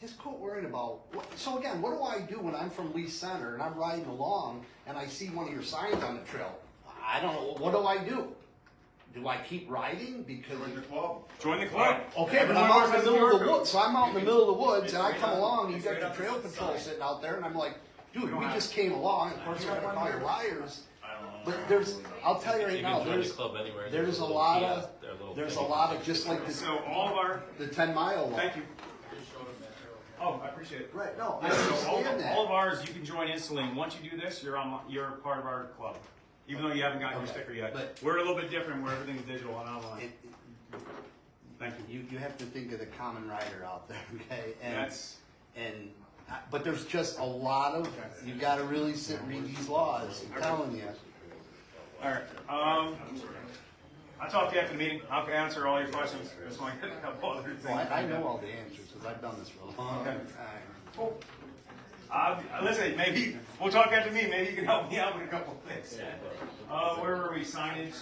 just quit worrying about, so again, what do I do when I'm from Lee Center and I'm riding along and I see one of your signs on the trail? I don't know, what do I do? Do I keep riding because? Join the club. Join the club. Okay, but I'm out in the middle of the woods, so I'm out in the middle of the woods, and I come along, and you got the trail patrol sitting out there, and I'm like, dude, we just came along, of course, we're gonna call you liars. But I'll tell you right now, there's a lot of, just like So all of our, the 10-mile law. thank you. Oh, I appreciate it. Right, no, I Yeah, so all understand of that. ours, you can join instantly, and once you do this, you're part of our club. Even though you haven't gotten your Okay, sticker yet. but- We're a little bit different, where everything's digital and online. Thank you. You have to think of the common rider out there, okay? That's, But there's just a lot of, you gotta really sit and read these laws, I'm telling you. all right, I'll talk to you after the meeting, I'll answer all your questions, just want to get a couple other things. Well, I know all the answers, because I've done this for a long time. Listen, maybe, we'll talk after me, maybe you can help me out with a couple of things. Where were we, signage,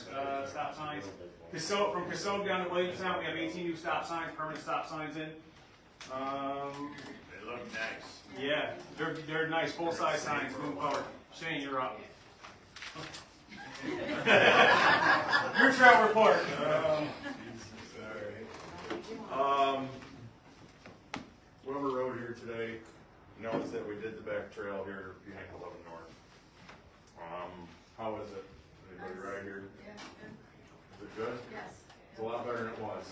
stop signs? From Casone down to Williamstown, we have 18 new stop signs, permanent stop signs in. They look nice. Yeah, they're nice, full-size signs, moving forward. Shane, you're up. Your trail report. Went over road here today, noticed that we did the back trail here behind 11 North. How is it? Anybody ride here? Yeah. Is it good? Yes. It's a lot better than it was.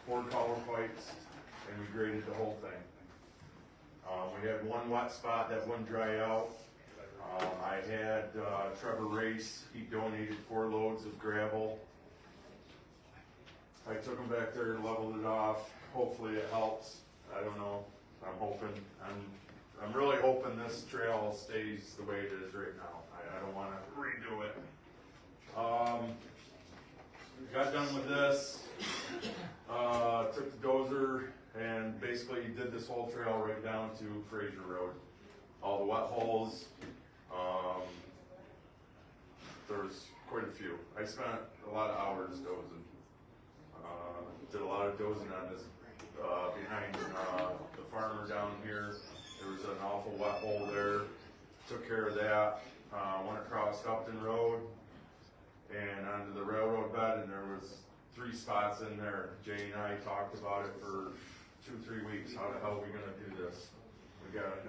4 collar pipes, and we graded the whole thing. We had one wet spot that wouldn't dry out. I had Trevor Race, he donated 4 loads of gravel. I took them back there and leveled it off. Hopefully it helps. I don't know. I'm hoping. I'm really hoping this trail stays the way it is right now. I don't want to redo it. Got done with this. Took the dozer and basically did this whole trail right down to Fraser Road. All the wet holes. There's quite a few. I spent a lot of hours dozing. Did a lot of dozing on this behind the farmer down here. There was an awful wet hole there. Took care of that. Went across Upton Road and onto the railroad bed, and there was 3 spots in there. Jay and I talked about it for 2-3 weeks. How the hell are we gonna do this? We got,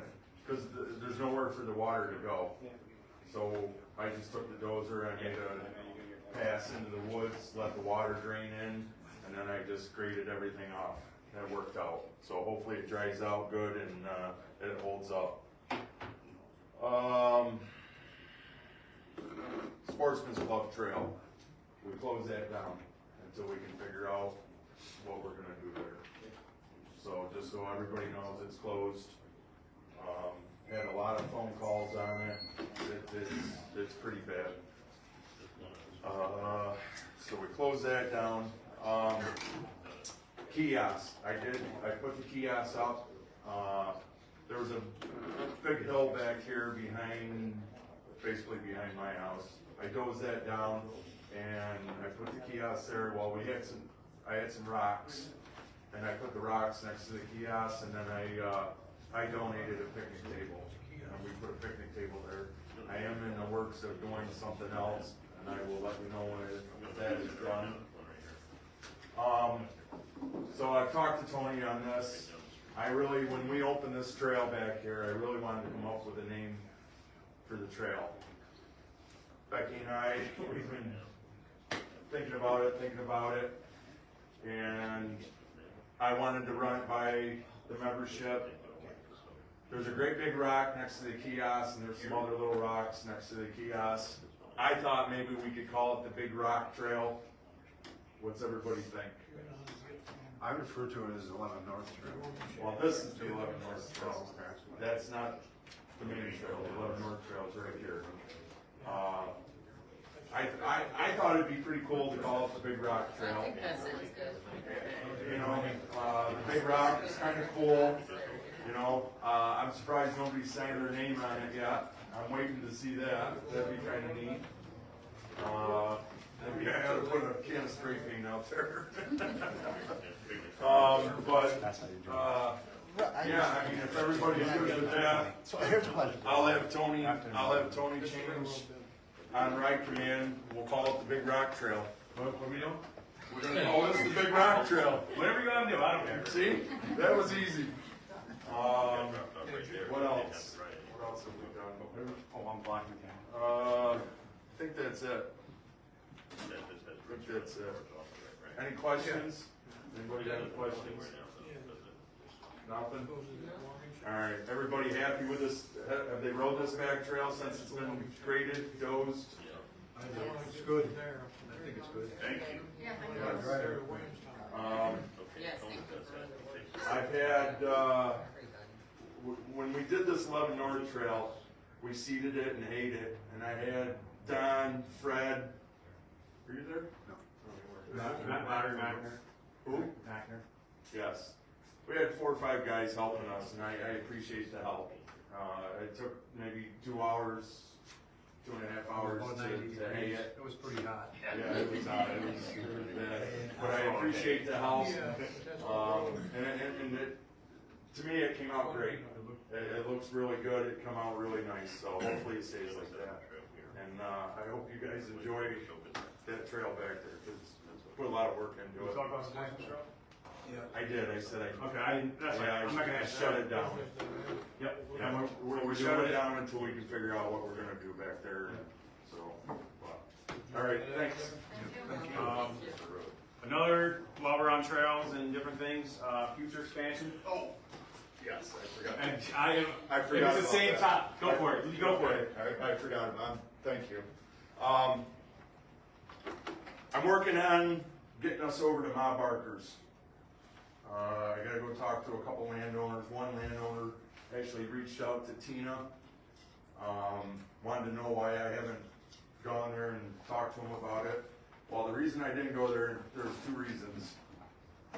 because there's nowhere for the water to go. So I just took the dozer, I made a pass into the woods, let the water drain in, and then I just graded everything off. That worked out. So hopefully it dries out good and it holds up. Sportsman's Club Trail. We close that down until we can figure out what we're gonna do there. So just so everybody knows, it's closed. Had a lot of phone calls on it. It's pretty bad. So we closed that down. Kiosk. I put the kiosk up. There was a big hill back here basically behind my house. I dozed that down and I put the kiosk there. Well, I had some rocks, and I put the rocks next to the kiosk, and then I donated a picnic table, and we put a picnic table there. I am in the works of doing something else, and I will let you know when that is done. So I've talked to Tony on this. When we opened this trail back here, I really wanted to come up with a name for the trail. Becky and I, we've been thinking about it, and I wanted to run it by the membership. There's a great big rock next to the kiosk, and there's some other little rocks next to the kiosk. I thought maybe we could call it the Big Rock Trail. What's everybody think? I refer to it as 11 North Trail. Well, this is the 11 North Trail. That's not the main trail. The 11 North Trail is right here. I thought it'd be pretty cool to call it the Big Rock Trail. I think that sounds good. You know, the Big Rock is kind of cool. You know, I'm surprised nobody's signed their name on it yet. I'm waiting to see that. That'd be kind of neat. Maybe I ought to put a can of spray paint out there. Yeah, I mean, if everybody's good with that, So here's a question. I'll have Tony change on ride command. We'll call it the Big Rock Trail. What are we doing? We're gonna call this the Big Rock Trail. Whatever you want to do, I don't care. See, that was easy. What else? What else have we done? Oh, I'm blocking the I think that's it. That's it. Any questions? Anybody have any questions? Nothing? Alright, everybody happy with this? Have they rode this back trail since it's been graded, dozed? It's good. I think it's good. Thank you. Yeah, yes, thank you. I've had, when we did this 11 North Trail, we seeded it and ate it, and I had Don, Fred, were you there? No. Who? Packner. Yes. We had 4 or 5 guys helping us, and I appreciate the help. It took maybe 2 hours, 2.5 hours to hay it. It was pretty hot. Yeah, it was hot. It was bad. But I appreciate the help. And to me, it came out great. It looks really good. It come out really nice. So hopefully it stays like that. And I hope you guys enjoy that trail back there, because put a lot of work into You it. talk about the license trail? I did. I said I. Okay, that's fine. I'm not gonna shut it down. Yep. Yeah, we're shut it down until we can figure out what we're gonna do back there. So, all right. Thanks. Another, while we're on trails and different things, future expansion. Oh, Yes, I forgot. And I if forgot it's the about same that. top, go for it, you go for it. I forgot about, thank you. I'm working on getting us over to Ma Barker's. I gotta go talk to a couple landowners. One landowner actually reached out to Tina. Wanted to know why I haven't gone there and talked to him about it. Well, the reason I didn't go there, there's two reasons.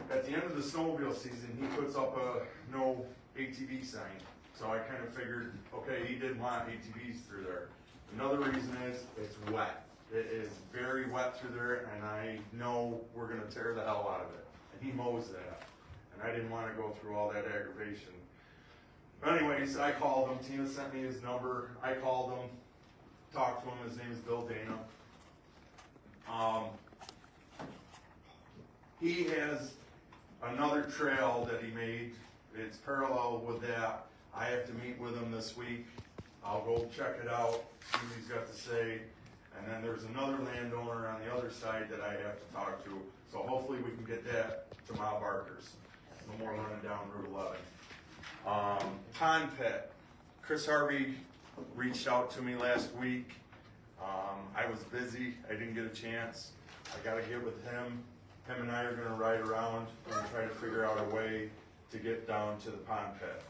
At the end of the snowmobile season, he puts up a no ATV sign. So I kind of figured, okay, he did want ATVs through there. Another reason is it's wet. It is very wet through there, and I know we're gonna tear the hell out of it. And he mows that. And I didn't wanna go through all that aggravation. But anyways, I called him. Tina sent me his number. I called him, talked to him. His name is Bill Dana. He has another trail that he made. It's parallel with that. I have to meet with him this week. I'll go check it out, see what he's got to say. And then there's another landowner on the other side that I have to talk to. So hopefully we can get that to Mile Barker's. No more running down Route 11. Pond Pit. Chris Harvey reached out to me last week. I was busy. I didn't get a chance. I gotta get with him. Him and I are gonna ride around and try to figure out a way to get down to the pond pit.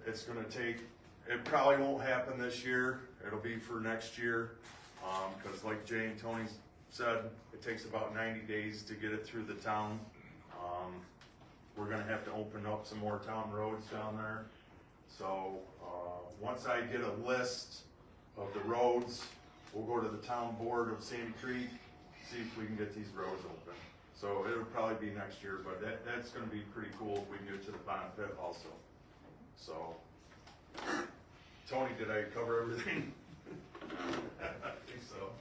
It's gonna take, it probably won't happen this year. It'll be for next year. Cause like Jay and Tony said, it takes about 90 days to get it through the town. We're gonna have to open up some more town roads down there. So, once I get a list of the roads, we'll go to the town board of Sandy Creek, see if we can get these roads open. So it'll probably be next year, but that's gonna be pretty cool if we can get to the pond pit also. So, Tony, did I cover everything? I think so.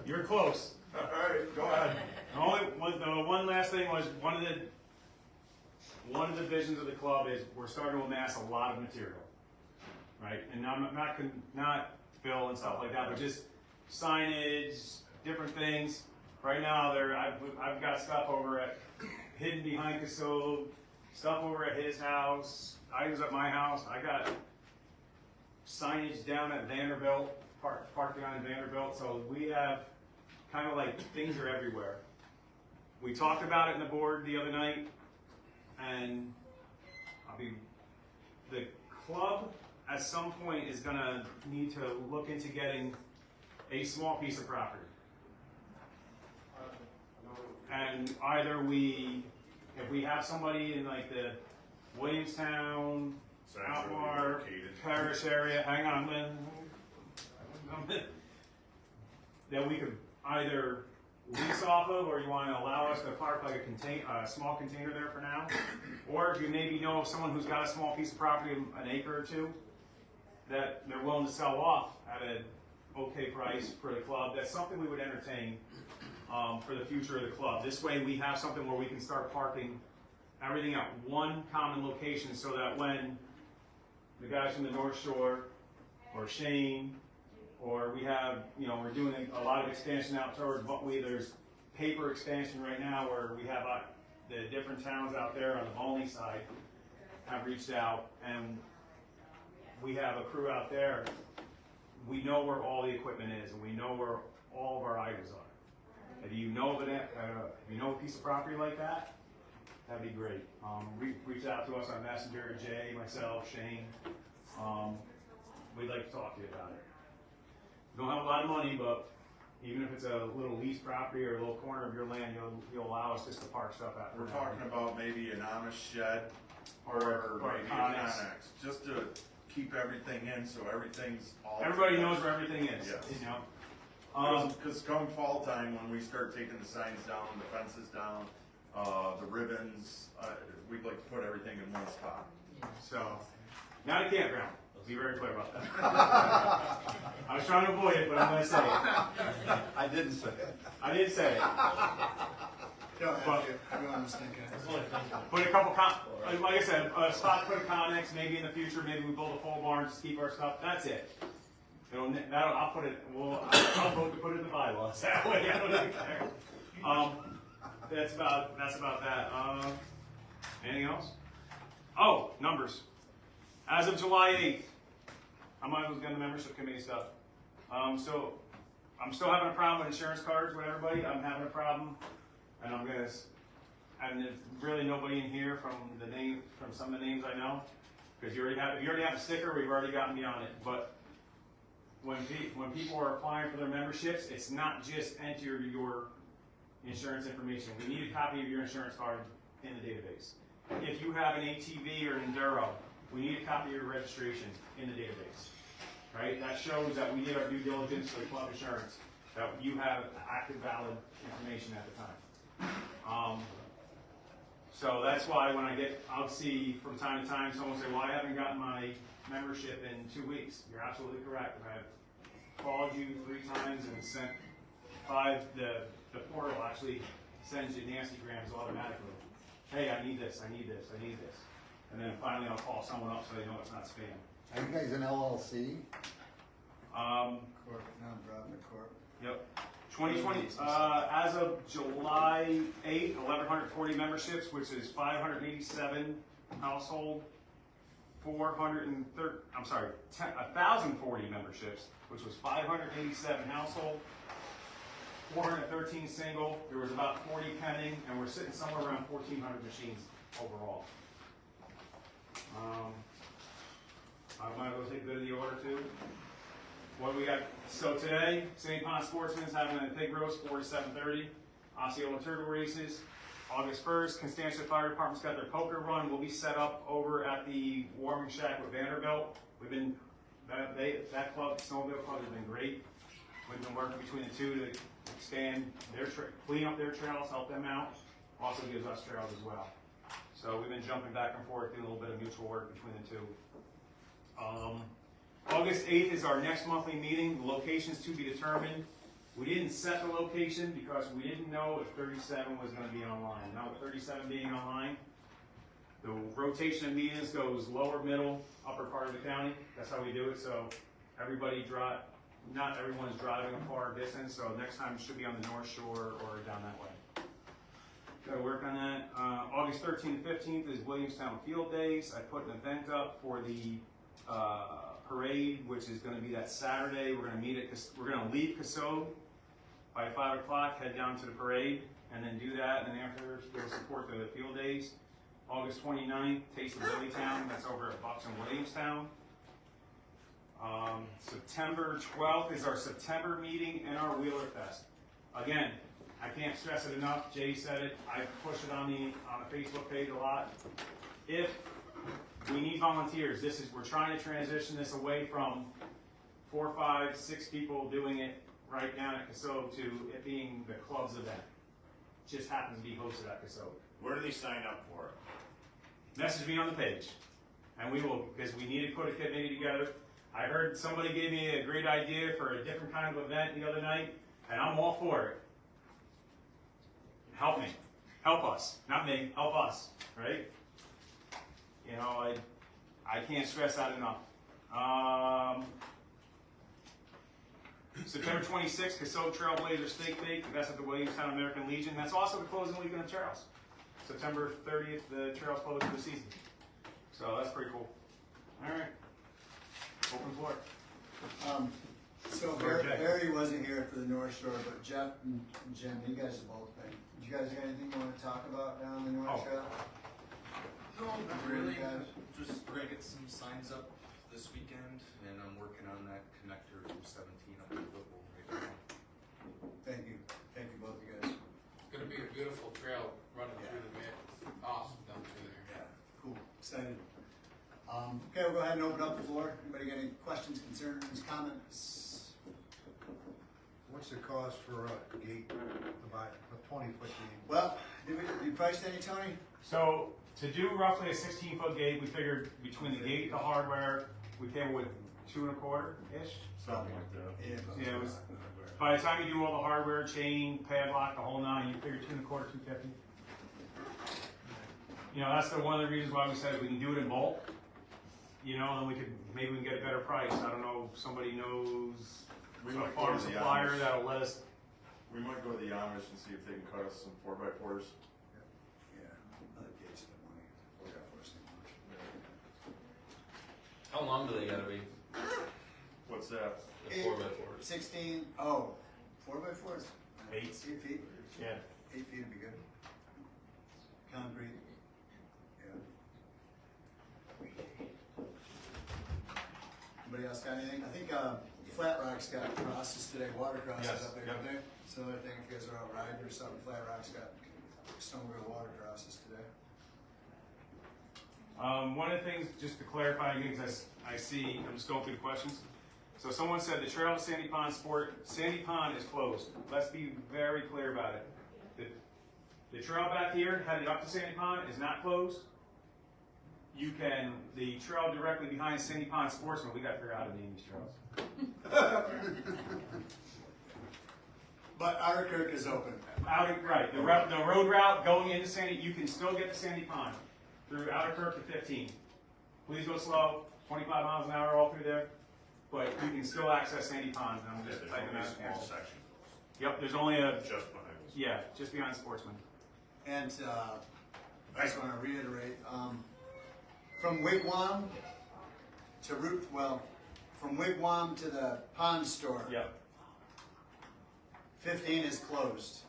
You're close. All right, go ahead. One last thing was, one of the visions of the club is we're starting to amass a lot of material, right? And I'm not fill and stuff like that, but just signage, different things. Right now, I've got stuff over at, hidden behind Casole, stuff over at his house, items at my house. I got signage down at Vanderbilt, parked behind Vanderbilt. So we have kind of like things are everywhere. We talked about it in the board the other night, and the club at some point is gonna need to look into getting a small piece of property. And either if we have somebody in like the Williamstown, Centrally Outmark, located. Parish area, hang on, that we could either lease off of, or you want to allow us to park like a small container there for now, or if you maybe know of someone who's got a small piece of property, an acre or two, that they're willing to sell off at an okay price for the club. That's something we would entertain for the future of the club. This way we have something where we can start parking everything at one common location, so that when the guys from the North Shore, or Shane, or we have, we're doing a lot of expansion out towards Buckwheat. There's paper expansion right now where we have the different towns out there on the Volney side have reached out, and we have a crew out there. We know where all the equipment is, and we know where all of our items are. If you know a piece of property like that, that'd be great. Reach out to us on Messenger, Jay, myself, Shane. We'd like to talk to you about it. We don't have a lot of money, but even if it's a little lease property or a little corner of your land, you'll allow us just to park stuff out there. We're talking about maybe an Amish shed or maybe a Connex. Connex, just to keep everything in, so everything's all. Everybody knows where everything is. Yes. Because come fall time, when we start taking the signs down, the fences down, the ribbons, we'd like to put everything in one spot. So, not a campground. Let's be very clear about that. I was trying to avoid it, but I'm going to say it. I didn't say it. I did say it. You don't have to, everyone was thinking. Put a couple, like I said, a spot to put a Connex, maybe in the future, maybe we build a pole barn, just keep our stuff, that's it. I'll put it, I'll vote to put it in the bylaws, that way I don't even care. That's about that. Anything else? Oh, numbers. As of July 8th, I might as well get the membership committee stuff. So I'm still having a problem with insurance cards with everybody. I'm having a problem, and and there's really nobody in here from some of the names I know, because if you already have a sticker, we've already gotten beyond it. But when people are applying for their memberships, it's not just enter your insurance information. We need a copy of your insurance card in the database. If you have an ATV or an Enduro, we need a copy of your registration in the database. Right? That shows that we did our due diligence for the club insurance, that you have active, valid information at the time. So that's why when I'll see from time to time someone say, well, I haven't gotten my membership in 2 weeks. You're absolutely correct. I've called you 3 times and sent 5. The portal actually sends you nastygrams automatically. Hey, I need this, I need this, I need this. And then finally I'll call someone up so they know it's not spam. Are you guys an LLC? Corp, non-profit corp. Yep. 2020, as of July 8th, 1,140 memberships, which is 587 household, 1,040 memberships, which was 587 household, 413 single. There was about 40 pending, and we're sitting somewhere around 1,400 machines overall. I might as well take good of the order too. What do we got? So today, St. Pons Sportsman's having a pig roast, 4 to 7:30. Osceola Turtle Races. August 1st, Constantia Fire Department's got their poker run. We'll be set up over at the warming shack with Vanderbilt. We've been, that club, Snowmobile Club, has been great. We've been working between the two to expand their, clean up their trails, help them out. Also gives us trails as well. So we've been jumping back and forth, doing a little bit of mutual work between the two. August 8th is our next monthly meeting. The location's to be determined. We didn't set the location because we didn't know if 37 was going to be online. Now with 37 being online, the rotation of meetings goes lower, middle, upper part of the county. That's how we do it. So not everyone's driving a far distance. So next time it should be on the North Shore or down that way. Got to work on that. August 13th and 15th is Williamstown Field Days. I put an event up for the parade, which is going to be that Saturday. We're going to leave Casode by 5 o'clock, head down to the parade, and then do that. And then after, we'll support the field days. August 29th, Taste of Billytown. That's over at Bucks and Williamstown. September 12th is our September meeting and our Wheeler Fest. Again, I can't stress it enough. Jay said it. I push it on the Facebook page a lot. If we need volunteers, we're trying to transition this away from 4, 5, 6 people doing it right down at Casode to it being the club's event. It just happens to be hosted at Casode. Where do they sign up for it? Message me on the page, and we will, because we need to put a committee together. I heard somebody gave me a great idea for a different kind of event the other night, and I'm all for it. Help me. Help us. Not me. Help us. Right? You know, I can't stress that enough. September 26th, Casode Trailblazer Steak Bake. That's at the Williamstown American Legion. That's also the closing weekend of Trails. September 30th, the Trails close for the season. So that's pretty cool. All right. Open floor. So Okay. Barry wasn't here for the North Shore, but Jeff and Jim, you guys have both been. Did you guys got anything you want to talk about down the North Trail? No, not really. Guys? Just we're gonna get some signs up this weekend, and I'm working on that connector from 17 up to Whipple right now. Thank you both of you guys. It's gonna be a beautiful trail running through the mid. Awesome down through there. Yeah, cool, excited. Okay, we'll go ahead and open up the floor. Anybody got any questions, concerns, comments? What's the cost for a gate to buy a 20-foot gate? Well, did you price any, Tony? So to do roughly a 16-foot gate, we figured between the gate, the hardware, we came with 2 1/4-ish. Something like that. Yeah, it was. By the time you do all the hardware, chain, padlock, the whole 9, you figure 2 1/4, 250. You know, that's one of the reasons why we said we can do it in bulk. You know, then maybe we can get a better price. I don't know if somebody knows a farm supplier that'll let us. We might go to the Amish and see if they can cut us some 4x4s. Yeah, other gates in the morning. 4x4 is too much. long do they gotta be? What's that? The 4x4s? 16, oh, 4x4s? 8. 8 feet? Yeah. 8 feet would be good. Concrete. Yeah. Anybody else got anything? I think, Flat Rock's got crosses today, water crosses Yes, up there, yep. don't they? It's another thing, if you guys are out riding or something, Flat Rock's got snowmobile water crosses today. One of the things, just to clarify again, because I see, I'm just going through the questions. So someone said the trail to Sandy Pond Sandy Pond is closed. Let's be very clear about it. The trail back here, headed up to Sandy Pond, is not closed. The trail directly behind Sandy Pond Sportsman, we gotta figure out how to name these trails. But Otter Creek is open. Right, the road route going into Sandy, you can still get to Sandy Pond through Outer Kirk to 15. Please go slow, 25 miles an hour all through there, but you can still access Sandy Pond. And I'm Yeah, just there's typing only a that. small section Yep, there's only a, just behind us. yeah, just behind Sportsman. And I just want to reiterate, from Wigwam to from Wigwam to the pond store, Yep. 15 is closed.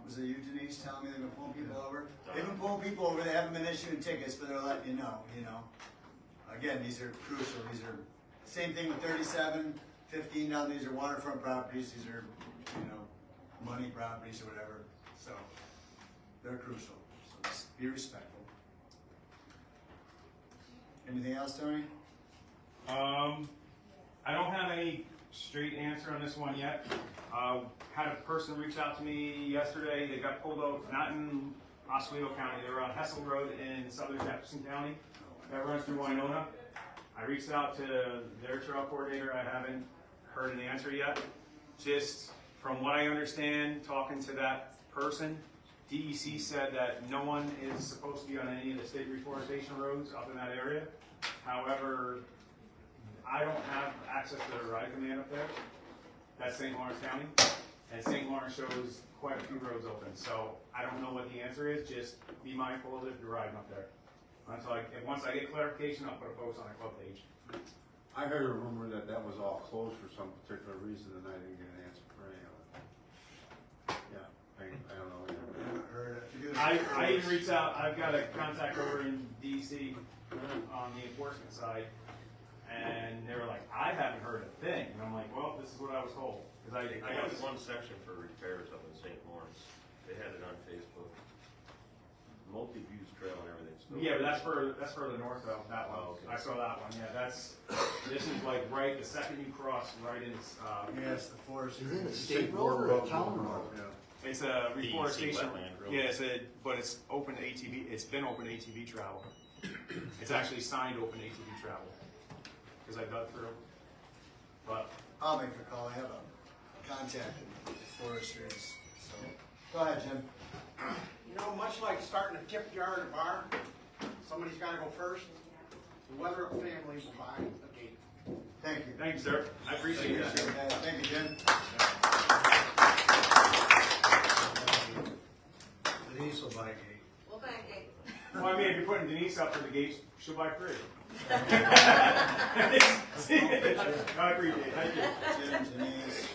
Was it you, Denise, telling me they've been pulling people over? They've been pulling people over, they haven't been issuing tickets, but they're letting you know. Again, these are crucial, these are, same thing with 37, 15 down, these are waterfront properties, these are, money properties or whatever, so they're crucial, so just be respectful. Anything else, Tony? I don't have any straight answer on this one yet. Had a person reach out to me yesterday. They got pulled over, not in Oswego County. They were on Hessel Road in southern Jefferson County. That runs through Winona. I reached out to their trail coordinator. I haven't heard an answer yet. Just from what I understand, talking to that person, DEC said that no one is supposed to be on any of the state reforestation roads up in that area. However, I don't have access to the ride command up there. That's St. Lawrence County, and St. Lawrence shows quite a few roads open. So I don't know what the answer is. Just be mindful of it if you're riding up there. Once I get clarification, I'll put a post on our club page. I heard a rumor that was all closed for some particular reason, and I didn't get an answer for any of it. Yeah, I don't know. I even reached out. I've got a contact over in DC on the enforcement side, and they were like, "I haven't heard a thing." And I'm like, "Well, this is what I was told." Because I got one section for repairs up in St. Lawrence. They had it on Facebook. Multi-use trail and everything. Yeah, but that's further north of that one. Oh, okay. I saw that one. Yeah, this is like right the second you cross right in. Yes, the forest. Is it a State road or a town road? Yeah. It's a reforestation. wetland road. Yeah, but it's open to ATV. It's been open to ATV travel. It's actually signed open to ATV travel because I dug through. But I'll make a call, I have a contact in foresters, so. Go ahead, Jim. Much like starting a tip jar at a bar, somebody's gotta go first. The Weatherup family will buy a gate. Thank you. thank you, sir. I appreciate that. Thank you, Jim. Denise will buy a gate. We'll back it. Well, I mean, if you're putting Denise up for the gates, she'll buy 3. I appreciate it. Thank you. Jim, Denise,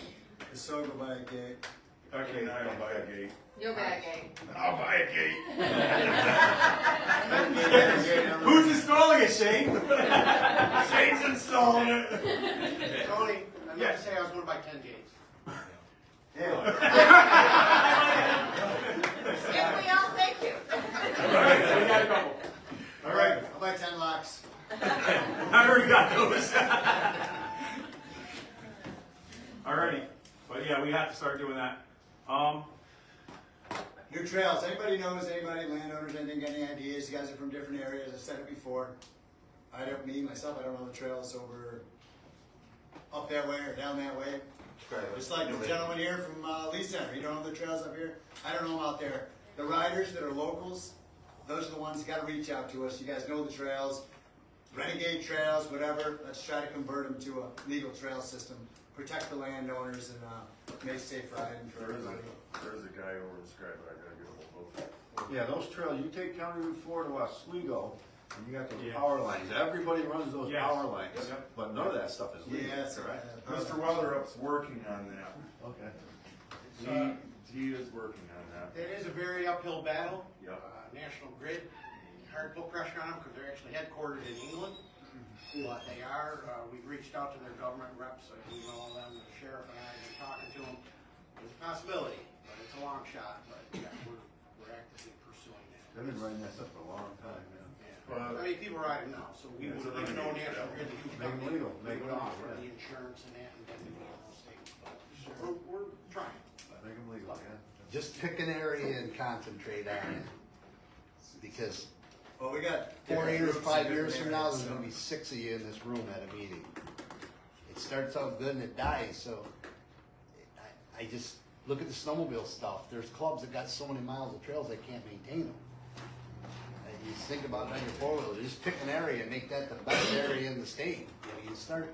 the Soga will buy a gate. Okay, I'll buy a gate. You'll back it. I'll buy a gate. Who's installing it, Shane? Shane's installing it. Tony, I meant to say I was gonna buy 10 gates. Yeah. If we all thank you. All right, we got a couple. All right, I'll buy 10 locks. I already got those. Alrighty, but yeah, we have to start doing that. New trails, anybody knows, anybody, landowners, anything, got any ideas? You guys are from different areas, I've said it before. I don't know the trails over, up that way or down that way. Just like the gentleman here from Lee Center, you don't know the trails up here? I don't know them out there. The riders that are locals, those are the ones that gotta reach out to us. You guys know the trails, renegade trails, whatever. Let's try to convert them to a legal trail system. Protect the landowners and make safe riding for everybody. There's a guy over in Scribe, I gotta get a hold of. Yeah, those trails, you take County Route 4 to Oswego, And you got those Yeah. power lines, everybody runs those Yes. power lines, Yep. but none of that stuff is legal, Yes, correct? Mr. Weatherup's working on that. Okay. He is working on that. It is a very uphill battle. Yep. National Grid, hard to put pressure on them because they're actually headquartered in England. But they are, we've reached out to their government reps, I do know them, the sheriff and I have been talking to them. There's a possibility, but it's a long shot, but yeah, we're actively pursuing that. They've been writing that stuff for a long time, man. Yeah. I mean, people ride them now, so we Yeah, would it's a even know renegade National trail. Grid, the huge Make 'em company, legal, we make 'em would legal, offer yeah. the insurance and that, and then we get those things. But we're trying. but- Make them legal, yeah. Just pick an area and concentrate on it. Because Well, we got. 4 different years, groups in 5 years different from now, areas, there's so. gonna be 6 of you in this room at a meeting. It starts out good and it dies, so I just, look at the snowmobile stuff. There's clubs that got so many miles of trails they can't maintain them. And you think about it on your four-wheeler, just pick an area and make that the best area in the state. You know,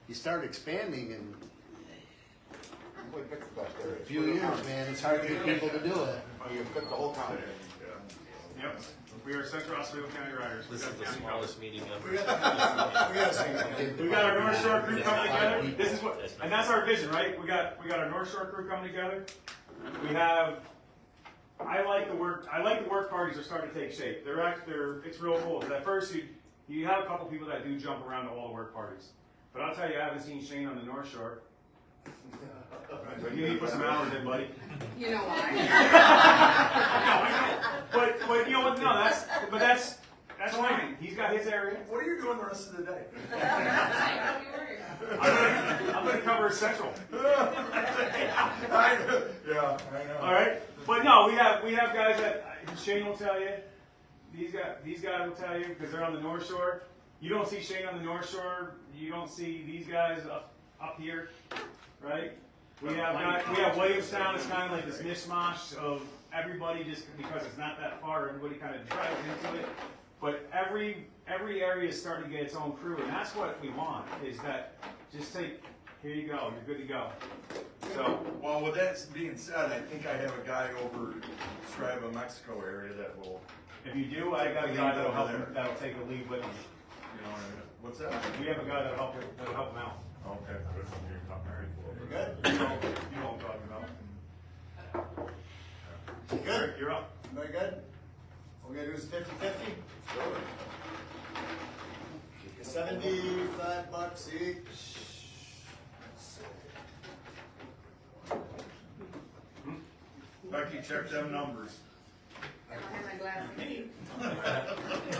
you start expanding in We picked the best area. a few years, man, it's hard to get people to do it. You picked the whole county. Yep, we are Central Oswego County Riders. We This got is the county smallest meeting ever. We gotta see. We got our North Shore crew coming together. This is what, and that's our vision, right? We got our North Shore crew coming together. We have. I like the work parties are starting to take shape. It's real cool. 'Cause at first you have a couple people that do jump around to all the work parties, but I'll tell you, I haven't seen Shane on the North Shore. But you need to put some hours in, buddy. You know why? But you know what? No, that's fine. He's got his area. What are you doing the rest of the day? I'm gonna cover Central. Yeah, I know. All right, but no, we have guys that Shane will tell you. These guys will tell you because they're on the North Shore. You don't see Shane on the North Shore. You don't see these guys up here, right? We have Williamstown. It's kind of like this mishmash of everybody just because it's not that far. Everybody kind of drives into it, but every area is starting to get its own crew, and that's what we want. Is that just take. Here you go. You're good to go. So. Well, with that being said, I think I have a guy over Strava, Mexico area that will, If you do, I got a guy that'll help him, that'll take a lead with him. you know, what's that? We have a guy that'll help him out. Okay, good. We're good? You know what I'm talking about. Good? You're up. Everybody good? All we gotta do is 50-50? $75 each. Becky, check them numbers. I don't have my glasses.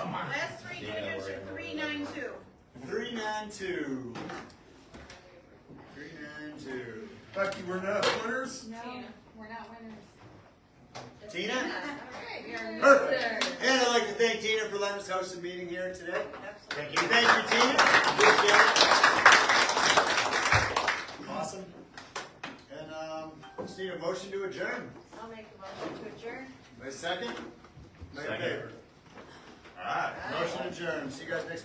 Last three digits are 392. 392. 392. Becky, we're not winners? No, we're not winners. Tina? Okay, we are Perfect. losers. And I'd like to thank Tina for letting us host the meeting here today. Thank you. Thank you, Tina. Appreciate it. Awesome. And just need a motion to adjourn. I'll make a motion to adjourn. Wait a second. Make a Second. favor. All right. Motion adjourned. See you guys next month.